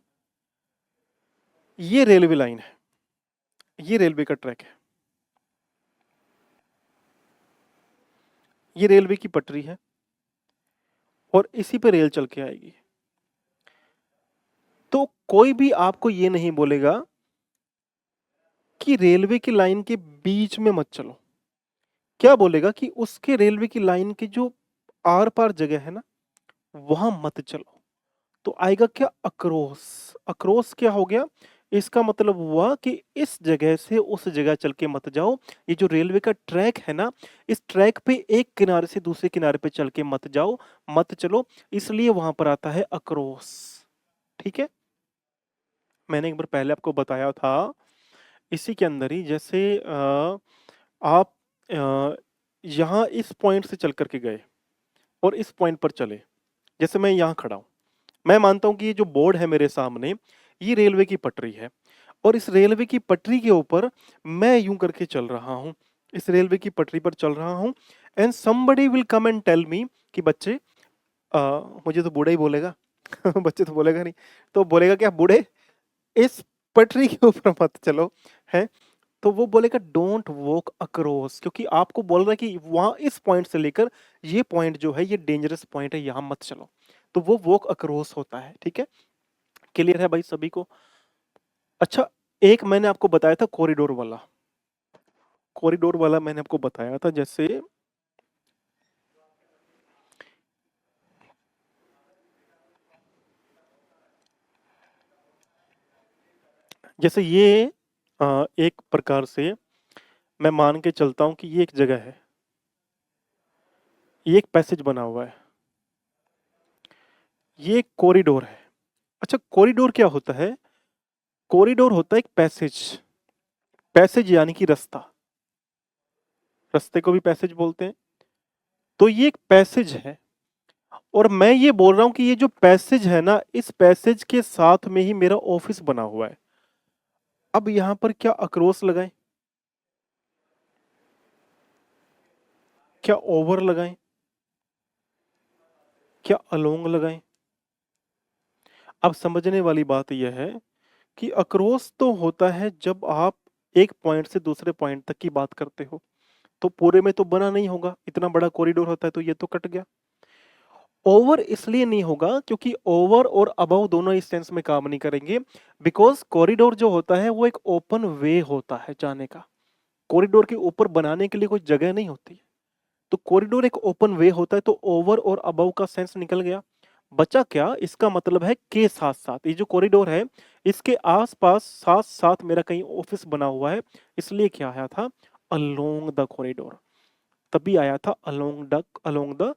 ये रेलवे लाइन है, ये रेलवे का ट्रैक है, ये रेलवे की पटरी है और इसी पे रेल चल के आएगी। तो कोई भी आपको ये नहीं बोलेगा कि रेलवे की लाइन के बीच में मत चलो। क्या बोलेगा कि उसके रेलवे की लाइन की जो आर पार जगह है ना, वहां मत चलो। तो आएगा क्या, अक्रॉस। अक्रॉस क्या हो गया, इसका मतलब हुआ कि इस जगह से उस जगह चल के मत जाओ। ये जो रेलवे का ट्रैक है ना, इस ट्रैक पे एक किनारे से दूसरे किनारे पे चल के मत जाओ, मत चलो, इसलिए वहां पर आता है अक्रॉस। ठीक है, मैंने एक बार पहले आपको बताया था इसी के अंदर ही, जैसे आप यहाँ इस पॉइंट से चल करके गए और इस पॉइंट पर चले। जैसे मैं यहाँ खड़ा हूँ, मैं मानता हूँ कि ये जो बोर्ड है मेरे सामने, ये रेलवे की पटरी है और इस रेलवे की पटरी के ऊपर मैं यूं करके चल रहा हूँ, इस रेलवे की पटरी पर चल रहा हूँ। And somebody will come and tell me कि बच्चे, मुझे तो बूढ़ा ही बोलेगा बच्चे तो बोलेगा नहीं, तो बोलेगा क्या, बूढ़े इस पटरी के ऊपर मत चलो, है। तो वो बोलेगा डोंट वॉक अक्रॉस, क्योंकि आपको बोल रहा है कि वहां इस पॉइंट से लेकर ये पॉइंट जो है ये डेंजरस पॉइंट है, यहां मत चलो। तो वो वॉक अक्रॉस होता है। ठीक है, क्लियर है भाई सभी को। अच्छा, एक मैंने आपको बताया था कॉरिडोर वाला, कॉरिडोर वाला मैंने आपको बताया था, जैसे जैसे ये एक प्रकार से मैं मान के चलता हूं कि ये एक जगह है, ये एक पैसेज बना हुआ है, ये एक कॉरिडोर है। अच्छा, कॉरिडोर क्या होता है, कॉरिडोर होता है एक पैसेज, पैसेज यानी कि रास्ता, रास्ते को भी पैसेज बोलते हैं। तो ये एक पैसेज है और मैं ये बोल रहा हूं कि ये जो पैसेज है ना, इस पैसेज के साथ में ही मेरा ऑफिस बना हुआ है। अब यहां पर क्या अक्रॉस लगाएं, क्या ओवर लगाएं, क्या अलोंग लगाएं। अब समझने वाली बात यह है कि अक्रॉस तो होता है जब आप एक पॉइंट से दूसरे पॉइंट तक की बात करते हो, तो पूरे में तो बना नहीं होगा, इतना बड़ा कॉरिडोर होता है तो ये तो कट गया। ओवर इसलिए नहीं होगा क्योंकि ओवर और अबव दोनों इस सेंस में काम नहीं करेंगे, बिकॉज कॉरिडोर जो होता है वो एक ओपन वे होता है जाने का। कॉरिडोर के ऊपर बनाने के लिए कोई जगह नहीं होती, तो कॉरिडोर एक ओपन वे होता है, तो ओवर और अबव का सेंस निकल गया। बचा क्या, इसका मतलब है के साथ साथ, ये जो कॉरिडोर है इसके आसपास साथ साथ मेरा कहीं ऑफिस बना हुआ है, इसलिए क्या आया था, अलोंग द कॉरिडोर। तभी आया था अलोंग द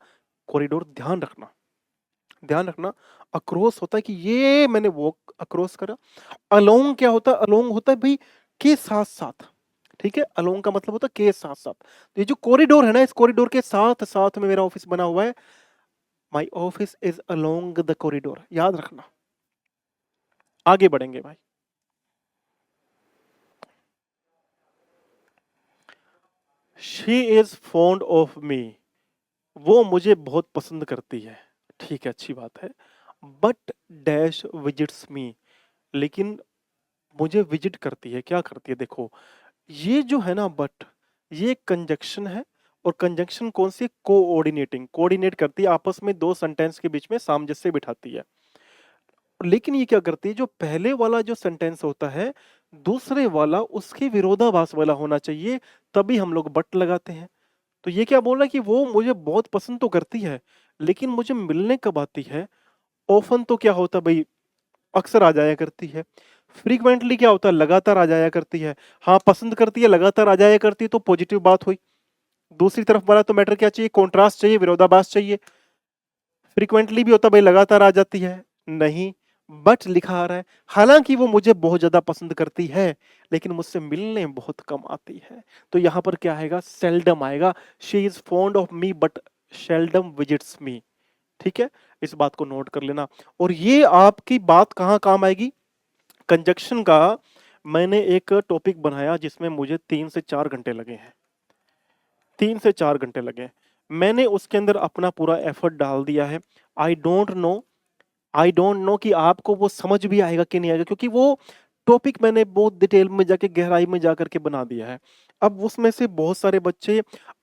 कॉरिडोर। ध्यान रखना, ध्यान रखना, अक्रॉस होता है कि ये मैंने वॉक अक्रॉस करा। अलोंग क्या होता है, अलोंग होता है भाई के साथ साथ। ठीक है, अलोंग का मतलब होता है के साथ साथ। तो ये जो कॉरिडोर है ना, इस कॉरिडोर के साथ साथ में मेरा ऑफिस बना हुआ है। My office is along the corridor, याद रखना। आगे बढ़ेंगे भाई। शी इज फॉन्ड ऑफ मी, वो मुझे बहुत पसंद करती है। ठीक है, अच्छी बात है। बट डैश विजिट्स मी, लेकिन मुझे विजिट करती है, क्या करती है, देखो ये जो है ना बट, ये कंजक्शन है। और कंजक्शन कौन सी, कोऑर्डिनेटिंग, कोऑर्डिनेट करती है आपस में, दो सेंटेंस के बीच में सामंजस्य बिठाती है। लेकिन ये क्या करती है, जो पहले वाला जो सेंटेंस होता है, दूसरे वाला उसके विरोधाभास वाला होना चाहिए, तभी हम लोग बट लगाते हैं। तो ये क्या बोल रहा है कि वो मुझे बहुत पसंद तो करती है, लेकिन मुझे मिलने कब आती है। ऑफन तो क्या होता है भाई, अक्सर आ जाया करती है। फ्रीक्वेंटली क्या होता है, लगातार आ जाया करती है। हाँ, पसंद करती है, लगातार आ जाया करती है तो पॉजिटिव बात हुई। दूसरी तरफ वाला तो मैटर क्या चाहिए, कॉन्ट्रास्ट चाहिए, विरोधाभास चाहिए। फ्रीक्वेंटली भी होता भाई लगातार आ जाती है, नहीं, बट लिखा आ रहा है हालांकि वो मुझे बहुत ज्यादा पसंद करती है लेकिन मुझसे मिलने बहुत कम आती है। तो यहां पर क्या आएगा, सेल्डम आएगा। She is fond of me but seldom visits me. ठीक है, इस बात को नोट कर लेना। और ये आपकी बात कहाँ काम आएगी, कंजक्शन का मैंने एक टॉपिक बनाया जिसमें मुझे 3 से 4 घंटे लगे हैं, 3 से 4 घंटे लगे। मैंने उसके अंदर अपना पूरा एफर्ट डाल दिया है। I don't know, I don't know कि आपको वो समझ भी आएगा कि नहीं आएगा, क्योंकि वो टॉपिक मैंने बहुत डिटेल में जाके गहराई में जाकर के बना दिया है। अब उसमें से बहुत सारे बच्चे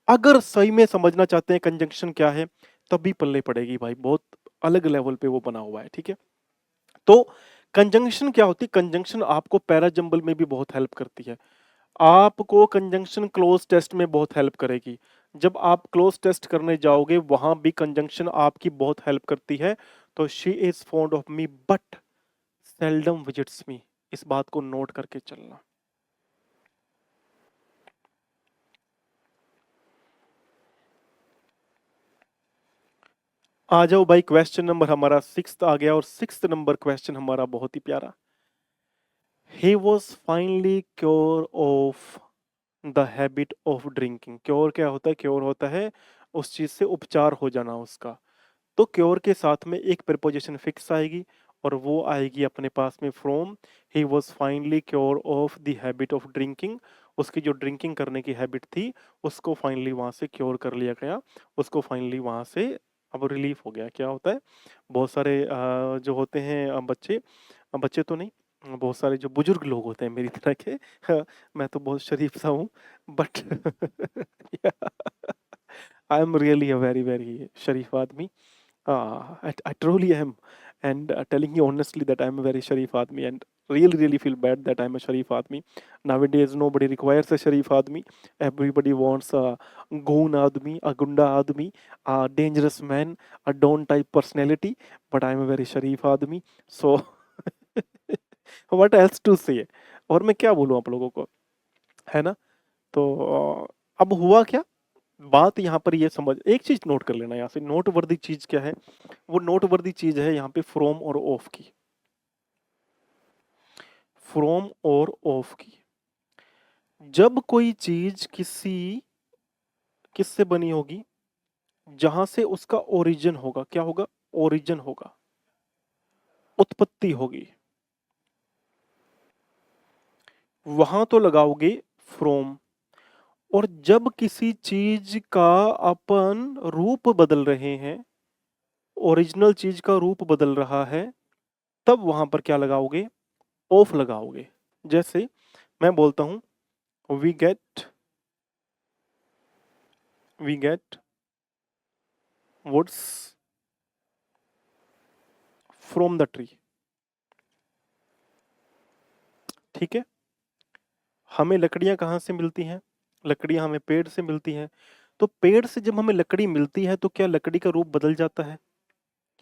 अगर सही में समझना चाहते हैं कंजंक्शन क्या है, तब भी पल्ले पड़ेगी भाई, बहुत अलग लेवल पे वो बना हुआ है। ठीक है, तो कंजंक्शन क्या होती है, कंजंक्शन आपको पैराजंबल में भी बहुत हेल्प करती है। आपको कंजंक्शन क्लोज टेस्ट में बहुत हेल्प करेगी। जब आप क्लोज टेस्ट करने जाओगे वहां भी कंजंक्शन आपकी बहुत हेल्प करती है। तो she is fond of me but seldom visits me, इस बात को नोट करके चलना। आ जाओ भाई, क्वेश्चन नंबर हमारा 6 आ गया और 6 नंबर क्वेश्चन हमारा बहुत ही प्यारा। He was finally cure of the habit of drinking. Cure क्या होता है, क्योर होता है उस चीज से उपचार हो जाना उसका। तो क्योर के साथ में एक प्रीपोजिशन फिक्स आएगी और वो आएगी अपने पास में from. He was finally cure of the habit of drinking. उसकी जो ड्रिंकिंग करने की हैबिट थी उसको फाइनली वहां से क्योर कर लिया गया, उसको फाइनली वहां से अब रिलीफ हो गया। क्या होता है, बहुत सारे जो होते हैं बच्चे, बच्चे तो नहीं, बहुत सारे जो बुजुर्ग लोग होते हैं मेरी तरह के, मैं तो बहुत शरीफ सा हूँ but I am really a very very शरीफ आदमी। I truly am, and telling you honestly that I'm a very Sharif Admi, and really feel bad that I'm a Sharif Admi. Nowadays, nobody requires a Sharif Admi. Everybody wants a goon Admi, a Gunda Admi, a dangerous man, a Don type personality. But I'm a very Sharif Admi. So, what else to say? और मैं क्या बोलूँ आप लोगों को, है ना? तो अब हुआ क्या, बात यहाँ पर ये समझ, एक चीज नोट कर लेना यहाँ से, नोटवर्दी चीज क्या है, वो नोटवर्दी चीज है यहाँ पे फ्रॉम और ऑफ की, फ्रॉम और ऑफ की। जब कोई चीज किसी किससे बनी होगी, जहां से उसका ओरिजिन होगा, क्या होगा, ओरिजिन होगा, उत्पत्ति होगी, वहां तो लगाओगे फ्रॉम। और जब किसी चीज का अपन रूप बदल रहे हैं, ओरिजिनल चीज का रूप बदल रहा है, तब वहां पर क्या लगाओगे, ऑफ लगाओगे। जैसे मैं बोलता हूं we get woods from the tree. ठीक है, हमें लकड़ियां कहाँ से मिलती हैं, लकड़ियां हमें पेड़ से मिलती हैं। तो पेड़ से जब हमें लकड़ी मिलती है तो क्या लकड़ी का रूप बदल जाता है,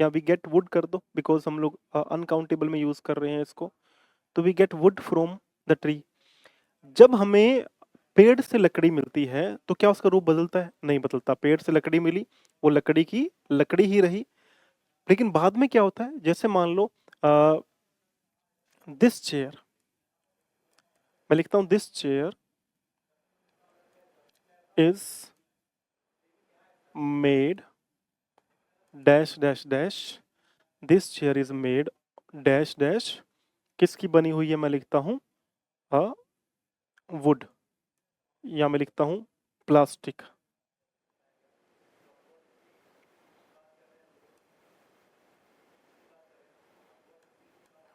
क्या वी गेट वुड कर दो, बिकॉज हम लोग अनकाउंटेबल में यूज कर रहे हैं इसको। तो we get wood from the tree. जब हमें पेड़ से लकड़ी मिलती है तो क्या उसका रूप बदलता है, नहीं बदलता। पेड़ से लकड़ी मिली, वो लकड़ी की लकड़ी ही रही। लेकिन बाद में क्या होता है, जैसे मान लो दिस चेयर, मैं लिखता हूं this chair is made dash dash dash, this chair is made dash dash, किसकी बनी हुई है, मैं लिखता हूं वुड, या मैं लिखता हूं प्लास्टिक।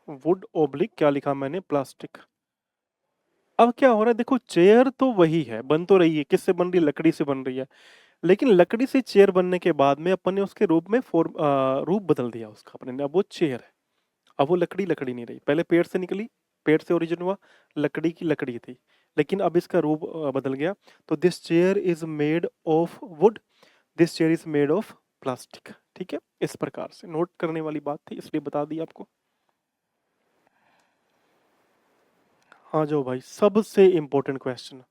वुड ओब्लिक क्या लिखा मैंने, प्लास्टिक। अब क्या हो रहा है, देखो चेयर तो वही है, बन तो रही है, किससे बन रही है, लकड़ी से बन रही है। लेकिन लकड़ी से चेयर बनने के बाद में अपन ने उसके रूप में रूप बदल दिया उसका अपने ने, अब वो चेयर है। अब वो लकड़ी लकड़ी नहीं रही, पहले पेड़ से निकली, पेड़ से ओरिजिन हुआ, लकड़ी की लकड़ी थी, लेकिन अब इसका रूप बदल गया। तो this chair is made of would, this chair is made of plastic. ठीक है, इस प्रकार से नोट करने वाली बात थी, इसलिए बता दी आपको। हाँ जो भाई, सबसे इम्पोर्टेंट क्वेश्चन,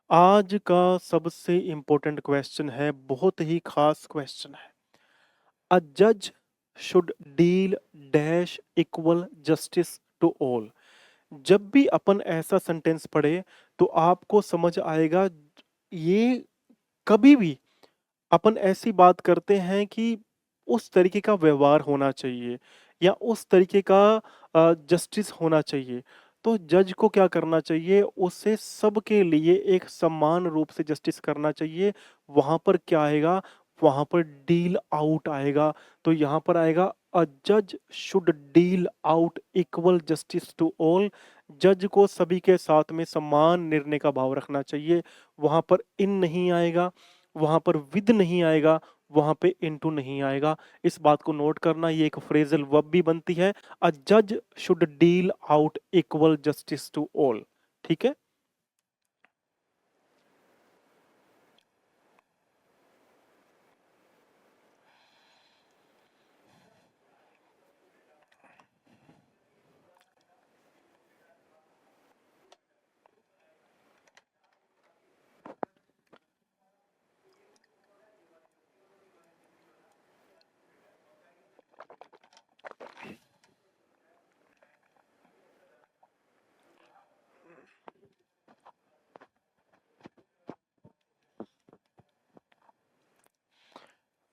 आज का सबसे इम्पोर्टेंट क्वेश्चन है, बहुत ही खास क्वेश्चन है। अ जज should deal dash equal justice to all. जब भी अपन ऐसा सेंटेंस पढ़े तो आपको समझ आएगा, ये कभी भी अपन ऐसी बात करते हैं कि उस तरीके का व्यवहार होना चाहिए या उस तरीके का जस्टिस होना चाहिए। तो जज को क्या करना चाहिए, उसे सबके लिए एक समान रूप से जस्टिस करना चाहिए। वहां पर क्या आएगा, वहां पर डील आउट आएगा। तो यहां पर आएगा अ जज should deal out equal justice to all. जज को सभी के साथ में समान निर्णय का भाव रखना चाहिए। वहां पर इन नहीं आएगा, वहां पर विद नहीं आएगा, वहां पे इनटू नहीं आएगा। इस बात को नोट करना, ये एक फ्रेजल वर्ब भी बनती है, अ जज should deal out equal justice to all. ठीक है।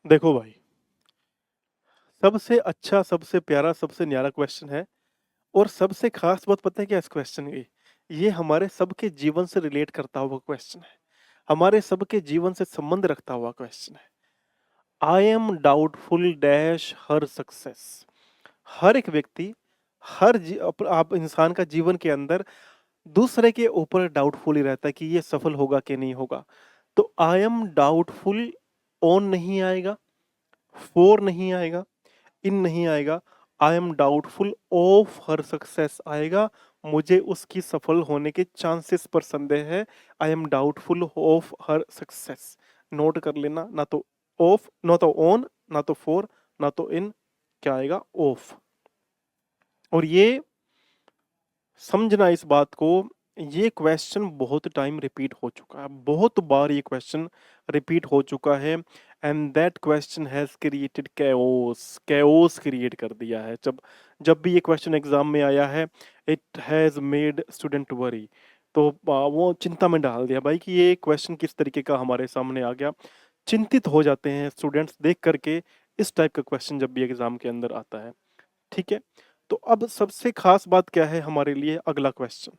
देखो भाई, सबसे अच्छा, सबसे प्यारा, सबसे न्यारा क्वेश्चन है। और सबसे खास बात पता है क्या इस क्वेश्चन की, ये हमारे सबके जीवन से रिलेट करता हुआ क्वेश्चन है, हमारे सबके जीवन से संबंध रखता हुआ क्वेश्चन है। I am doubtful dash her success. हर एक व्यक्ति, आप इंसान का जीवन के अंदर दूसरे के ऊपर डाउटफुल ही रहता है कि ये सफल होगा कि नहीं होगा। तो आई एम डाउटफुल ऑन नहीं आएगा, फोर नहीं आएगा, इन नहीं आएगा, आई am doubtful of her success आएगा। मुझे उसकी सफल होने के चांसेस पर संदेह है। I am doubtful of her success. Note कर लेना, ना तो ऑफ, ना तो ऑन, ना तो फोर, ना तो इन, क्या आएगा, ऑफ। और ये समझना इस बात को, ये क्वेश्चन बहुत टाइम रिपीट हो चुका है, बहुत बार ये क्वेश्चन रिपीट हो चुका है। And that question has created chaos, chaos create कर दिया है। जब जब भी ये क्वेश्चन एग्जाम में आया है, it has made student worry. तो वो चिंता में डाल दिया भाई कि ये क्वेश्चन किस तरीके का हमारे सामने आ गया। चिंतित हो जाते हैं स्टूडेंट्स देख करके इस टाइप का क्वेश्चन जब भी एग्जाम के अंदर आता है। ठीक है। तो अब सबसे खास बात क्या है हमारे लिए, अगला क्वेश्चन।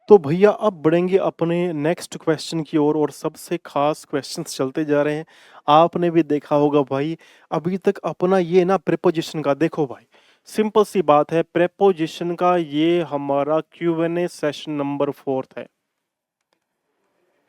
तो भैया अब बढ़ेंगे अपने नेक्स्ट क्वेश्चन की ओर, और सबसे खास क्वेश्चंस चलते जा रहे हैं। आपने भी देखा होगा भाई, अभी तक अपना ये ना प्रेपोजिशन का, देखो भाई सिंपल सी बात है, प्रेपोजिशन का ये हमारा Q&A सेशन नंबर 4 है।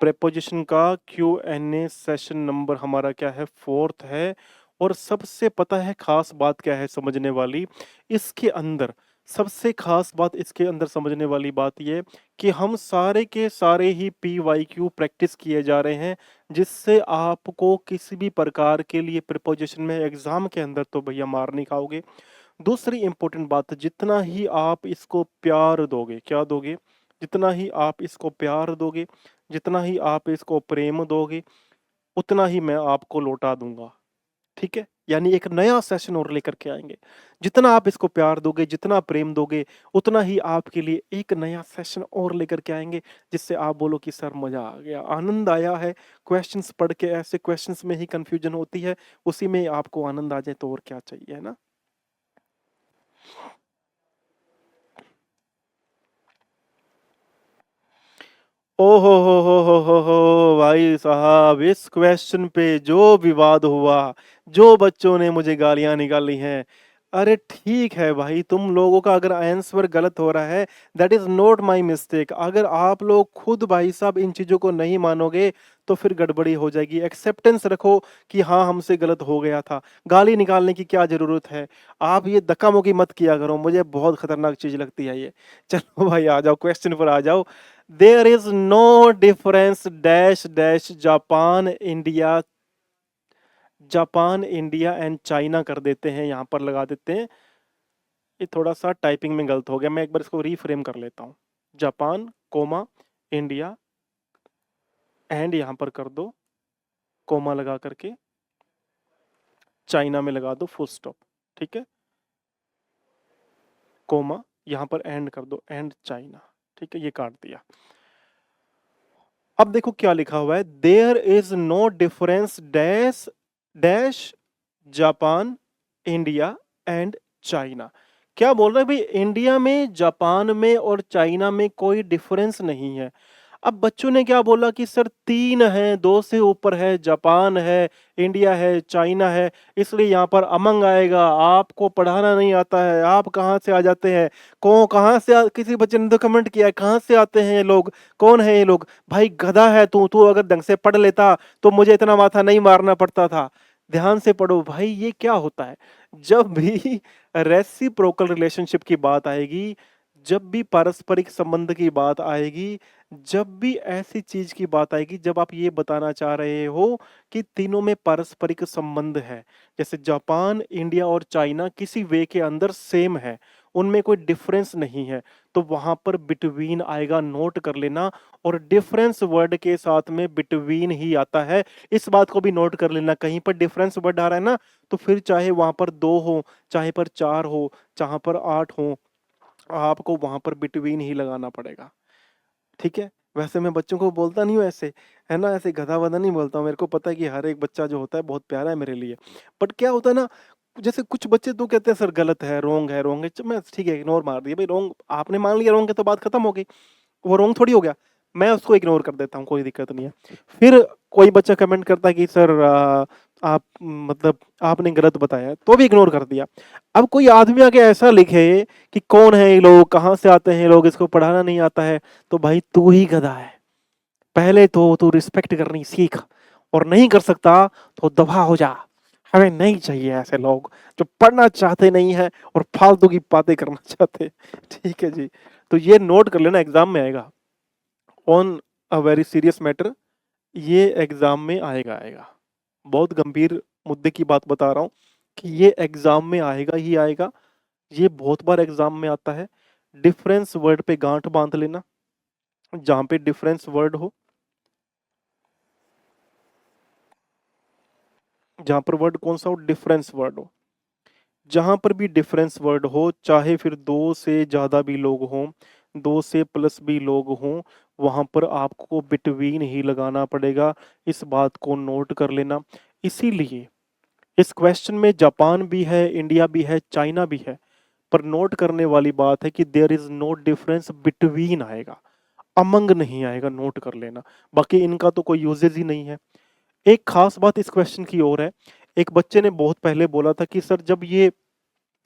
प्रेपोजिशन का Q&A सेशन नंबर हमारा क्या है, 4 है। और सबसे पता है खास बात क्या है समझने वाली, इसके अंदर सबसे खास बात, इसके अंदर समझने वाली बात ये कि हम सारे के सारे ही PYQ प्रैक्टिस किए जा रहे हैं, जिससे आपको किसी भी प्रकार के लिए प्रिपोजिशन में एग्जाम के अंदर तो भैया मार नहीं खाओगे। दूसरी इंपॉर्टेंट बात, जितना ही आप इसको प्यार दोगे, क्या दोगे, जितना ही आप इसको प्यार दोगे, जितना ही आप इसको प्रेम दोगे, उतना ही मैं आपको लौटा दूंगा। ठीक है, यानी एक नया सेशन और लेकर के आएंगे। जितना आप इसको प्यार दोगे, जितना प्रेम दोगे, उतना ही आपके लिए एक नया सेशन और लेकर के आएंगे, जिससे आप बोलो कि सर मजा आ गया, आनंद आया है। क्वेश्चंस पढ़ के, ऐसे क्वेश्चंस में ही कंफ्यूजन होती है, उसी में आपको आनंद आ जाए तो और क्या चाहिए, है ना। ओ हो भाई साहब, इस क्वेश्चन पे जो विवाद हुआ, जो बच्चों ने मुझे गालियां निकाली हैं, अरे ठीक है भाई, तुम लोगों का अगर आंसर गलत हो रहा है, that is not my mistake. अगर आप लोग खुद भाई साहब इन चीजों को नहीं मानोगे तो फिर गड़बड़ी हो जाएगी। एक्सेप्टेंस रखो कि हाँ हमसे गलत हो गया था। गाली निकालने की क्या जरूरत है? आप ये धक्का मुक्की मत किया करो, मुझे बहुत खतरनाक चीज लगती है ये। चलो भाई आ जाओ, क्वेश्चन पर आ जाओ। There is no difference dash dash Japan India and China कर देते हैं, यहां पर लगा देते हैं। ये थोड़ा सा टाइपिंग में गलत हो गया, मैं एक बार इसको रीफ्रेम कर लेता हूँ। जापान कोमा इंडिया एंड यहां पर कर दो कोमा लगा करके, चाइना में लगा दो फुल स्टॉप। ठीक है, कोमा यहां पर एंड कर दो, एंड चाइना। ठीक है, ये काट दिया। अब देखो क्या लिखा हुआ है, there is no difference dash dash Japan India and China. क्या बोल रहे हैं भाई, इंडिया में जापान में और चाइना में कोई डिफरेंस नहीं है। अब बच्चों ने क्या बोला कि सर तीन है, दो से ऊपर है, जापान है, इंडिया है, चाइना है, इसलिए यहाँ पर अमंग आएगा। आपको पढ़ाना नहीं आता है, आप कहाँ से आ जाते हैं? कहाँ से किसी बच्चे ने तो कमेंट किया है, कहाँ से आते हैं ये लोग, कौन है ये लोग? भाई गधा है तू, तू अगर ढंग से पढ़ लेता तो मुझे इतना माथा नहीं मारना पड़ता था। ध्यान से पढ़ो भाई। ये क्या होता है, जब भी रेसिप्रोकल रिलेशनशिप की बात आएगी, जब भी पारस्परिक संबंध की बात आएगी, जब भी ऐसी चीज की बात आएगी, जब आप ये बताना चाह रहे हो कि तीनों में पारस्परिक संबंध है, जैसे जापान इंडिया और चाइना किसी वे के अंदर सेम है, उनमें कोई डिफरेंस नहीं है, तो वहां पर बिटवीन आएगा, नोट कर लेना। और डिफरेंस वर्ड के साथ में बिटवीन ही आता है, इस बात को भी नोट कर लेना। कहीं पर डिफरेंस वर्ड आ रहा है ना, तो फिर चाहे वहां पर दो हो, चाहे पर चार हो, चाहे पर आठ हो, आपको वहां पर बिटवीन ही लगाना पड़ेगा। ठीक है, वैसे मैं बच्चों को बोलता नहीं हूँ ऐसे, है ना, ऐसे गधा वधा नहीं बोलता हूँ। मेरे को पता है कि हर एक बच्चा जो होता है बहुत प्यारा है मेरे लिए। बट क्या होता है ना, जैसे कुछ बच्चे तो कहते हैं सर गलत है, रोंग है, रोंग है, मैं ठीक है इग्नोर मार दिया भाई, रोंग आपने मान लिया, रोंग है तो बात खत्म हो गई। वो रोंग थोड़ी हो गया, मैं उसको इग्नोर कर देता हूँ, कोई दिक्कत नहीं है। फिर कोई बच्चा कमेंट करता है कि सर आप मतलब आपने गलत बताया, तो भी इग्नोर कर दिया। अब कोई आदमी आके ऐसा लिखे कि कौन है ये लोग, कहाँ से आते हैं ये लोग, इसको पढ़ाना नहीं आता है, तो भाई तू ही गधा है। पहले तो तू रिस्पेक्ट करनी सीख, और नहीं कर सकता तो दफा हो जा। हमें नहीं चाहिए ऐसे लोग जो पढ़ना चाहते नहीं है और फालतू की बातें करना चाहते हैं। ठीक है जी, तो ये नोट कर लेना, एग्जाम में आएगा। On a very serious matter, ये एग्जाम में आएगा आएगा। बहुत गंभीर मुद्दे की बात बता रहा हूँ कि ये एग्जाम में आएगा ही आएगा। ये बहुत बार एग्जाम में आता है। डिफरेंस वर्ड पे गांठ बांध लेना, जहां पे डिफरेंस वर्ड हो, जहां पर वर्ड कौन सा हो, डिफरेंस वर्ड हो। जहां पर भी डिफरेंस वर्ड हो, चाहे फिर दो से ज्यादा भी लोग हों, दो से प्लस भी लोग हों, वहां पर आपको बिटवीन ही लगाना पड़ेगा। इस बात को नोट कर लेना। इसीलिए इस क्वेश्चन में जापान भी है, इंडिया भी है, चाइना भी है, पर नोट करने वाली बात है कि there is no difference between आएगा, अमंग नहीं आएगा, नोट कर लेना। बाकी इनका तो कोई यूजेज ही नहीं है। एक खास बात इस क्वेश्चन की और है, एक बच्चे ने बहुत पहले बोला था कि सर जब ये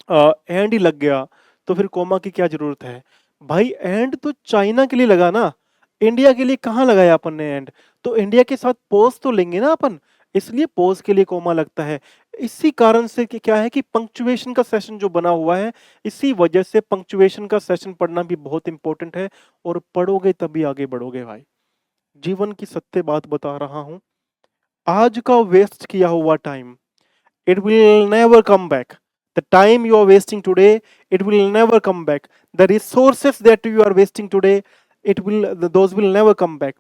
एंड ही लग गया तो फिर कोमा की क्या जरूरत है? भाई एंड तो चाइना के लिए लगा ना, इंडिया के लिए कहाँ लगाया अपन ने एंड? तो इंडिया के साथ पोज तो लेंगे ना अपन, इसलिए पोज के लिए कोमा लगता है। इसी कारण से कि क्या है कि पंक्चुएशन का सेशन जो बना हुआ है, इसी वजह से पंक्चुएशन का सेशन पढ़ना भी बहुत इंपॉर्टेंट है। और पढ़ोगे तभी आगे बढ़ोगे भाई। जीवन की सत्य बात बता रहा हूं, आज का वेस्ट किया हुआ time, it will never come back. The time you are wasting today, it will never come back. The resources that you are wasting today, those will never come back.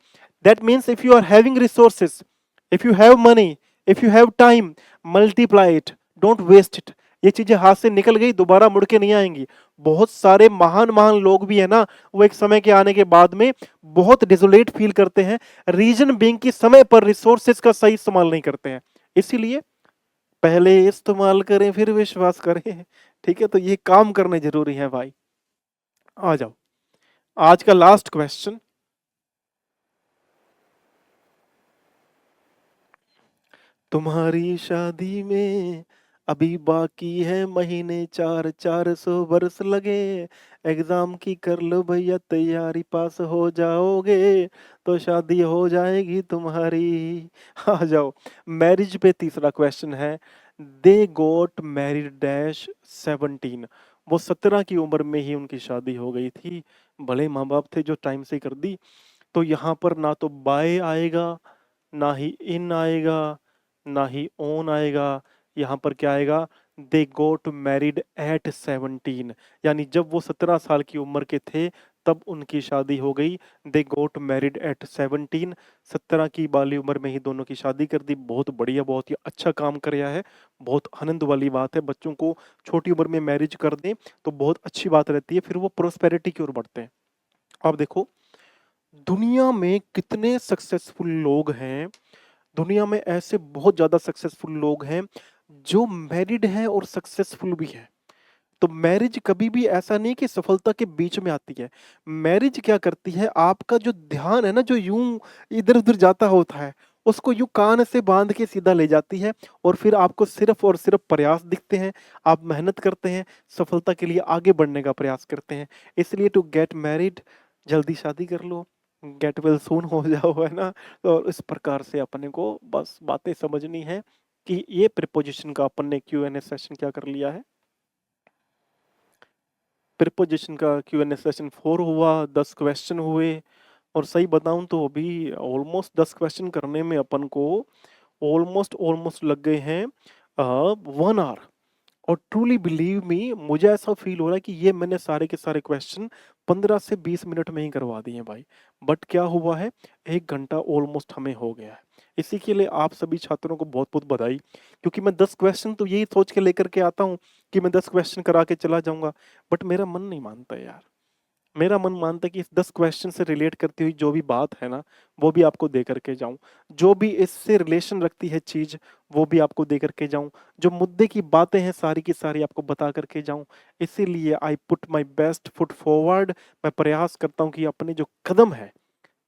That means if you are having resources, if you have money, if you have time, multiply it, don't waste it. ये चीजें हाथ से निकल गई, दोबारा मुड़ के नहीं आएंगी। बहुत सारे महान महान लोग भी है ना, वो एक समय के आने के बाद में बहुत डिसोलेट फील करते हैं, रीजन बीइंग कि समय पर रिसोर्सेज का सही इस्तेमाल नहीं करते हैं। इसीलिए पहले इस्तेमाल करें फिर विश्वास करें। ठीक है, तो ये काम करने जरूरी है भाई। आ जाओ, आज का लास्ट क्वेश्चन। तुम्हारी शादी में अभी बाकी है महीने 4, 400 बरस लगे, एग्ज़ाम की कर लो भैया तैयारी, पास हो जाओगे, तो शादी हो जाएगी तुम्हारी। आ जाओ। मैरिज पे तीसरा क्वेश्चन है, दे गॉट मैरिड डैश 17। वो 17 की उम्र में ही उनकी शादी हो गई थी। भले माँ-बाप थे जो टाइम से कर दी। तो यहाँ पर ना तो बाय आएगा, ना ही इन आएगा, ना ही ऑन आएगा। यहाँ पर क्या आएगा? दे गॉट मैरिड एट 17, यानी जब वो 17 साल की उम्र के थे तब उनकी शादी हो गई। दे गॉट मैरिड एट 17, 17 की बाली उम्र में ही दोनों की शादी कर दी। बहुत बढ़िया, बहुत ही अच्छा काम किया है। बहुत आनंद वाली बात है। बच्चों को छोटी उम्र में मैरिज कर दें तो बहुत अच्छी बात रहती है, फिर वो प्रोस्पेरिटी की ओर बढ़ते हैं। अब देखो, दुनिया में कितने सक्सेसफुल लोग हैं, दुनिया में ऐसे बहुत ज़्यादा सक्सेसफुल लोग हैं जो मैरिड हैं और सक्सेसफुल भी हैं। तो मैरिज कभी भी ऐसा नहीं कि सफलता के बीच में आती है। मैरिज क्या करती है, आपका जो ध्यान है ना, जो यूं इधर उधर जाता होता है, उसको यूं कान से बांध के सीधा ले जाती है, और फिर आपको सिर्फ और सिर्फ प्रयास दिखते हैं। आप मेहनत करते हैं, सफलता के लिए आगे बढ़ने का प्रयास करते हैं। इसलिए टू गेट मैरिड, जल्दी शादी कर लो, गेट वेल सून हो जाओ, है ना। तो इस प्रकार से अपने को बस बातें समझनी है कि ये प्रीपोजिशन का अपन ने Q&A सेशन क्या कर लिया है। प्रीपोजिशन का Q&A सेशन 4 हुआ, 10 क्वेश्चन हुए, और सही बताऊं तो अभी ऑलमोस्ट 10 क्वेश्चन करने में अपन को ऑलमोस्ट लग गए हैं 1 आवर। और ट्रूली बिलीव मी, मुझे ऐसा फील हो रहा है कि ये मैंने सारे के सारे क्वेश्चन 15 से 20 मिनट में ही करवा दिए हैं भाई। बट क्या हुआ है, 1 घंटा ऑलमोस्ट हमें हो गया है। इसी के लिए आप सभी छात्रों को बहुत-बहुत बधाई, क्योंकि मैं 10 क्वेश्चन तो यही सोच के लेकर के आता हूँ कि मैं 10 क्वेश्चन करा के चला जाऊँगा, बट मेरा मन नहीं मानता यार। मेरा मन मानता है कि इस 10 क्वेश्चन से रिलेट करती हुई जो भी बात है ना, वो भी आपको दे करके जाऊँ। जो भी इससे रिलेशन रखती है चीज़, वो भी आपको दे करके जाऊँ। जो मुद्दे की बातें हैं सारी की सारी आपको बता करके जाऊँ। इसीलिए I put my best foot forward. मैं प्रयास करता हूँ कि अपने जो कदम है,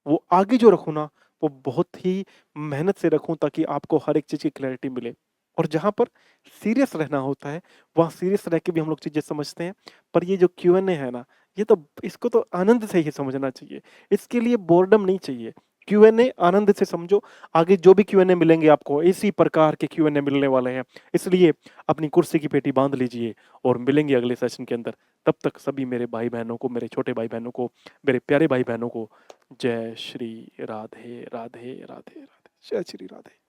वो आगे जो रखूँ ना, वो बहुत ही मेहनत से रखूँ ताकि आपको हर एक चीज़ की क्लैरिटी मिले। और जहाँ पर सीरियस रहना होता है, वहाँ सीरियस रह के भी हम लोग चीज़ें समझते हैं। पर ये जो Q&A है ना, ये तो इसको तो आनंद से ही समझना चाहिए। इसके लिए बोर्डम नहीं चाहिए। Q&A आनंद से समझो। आगे जो भी Q&A मिलेंगे आपको, इसी प्रकार के Q&A मिलने वाले हैं। इसलिए अपनी कुर्सी की पेटी बाँध लीजिए और मिलेंगे अगले सेशन के अंदर। तब तक सभी मेरे भाई-बहनों को, मेरे छोटे भाई-बहनों को, मेरे प्यारे भाई-बहनों को जय श्री राधे, राधे, राधे, राधे। जय श्री राधे।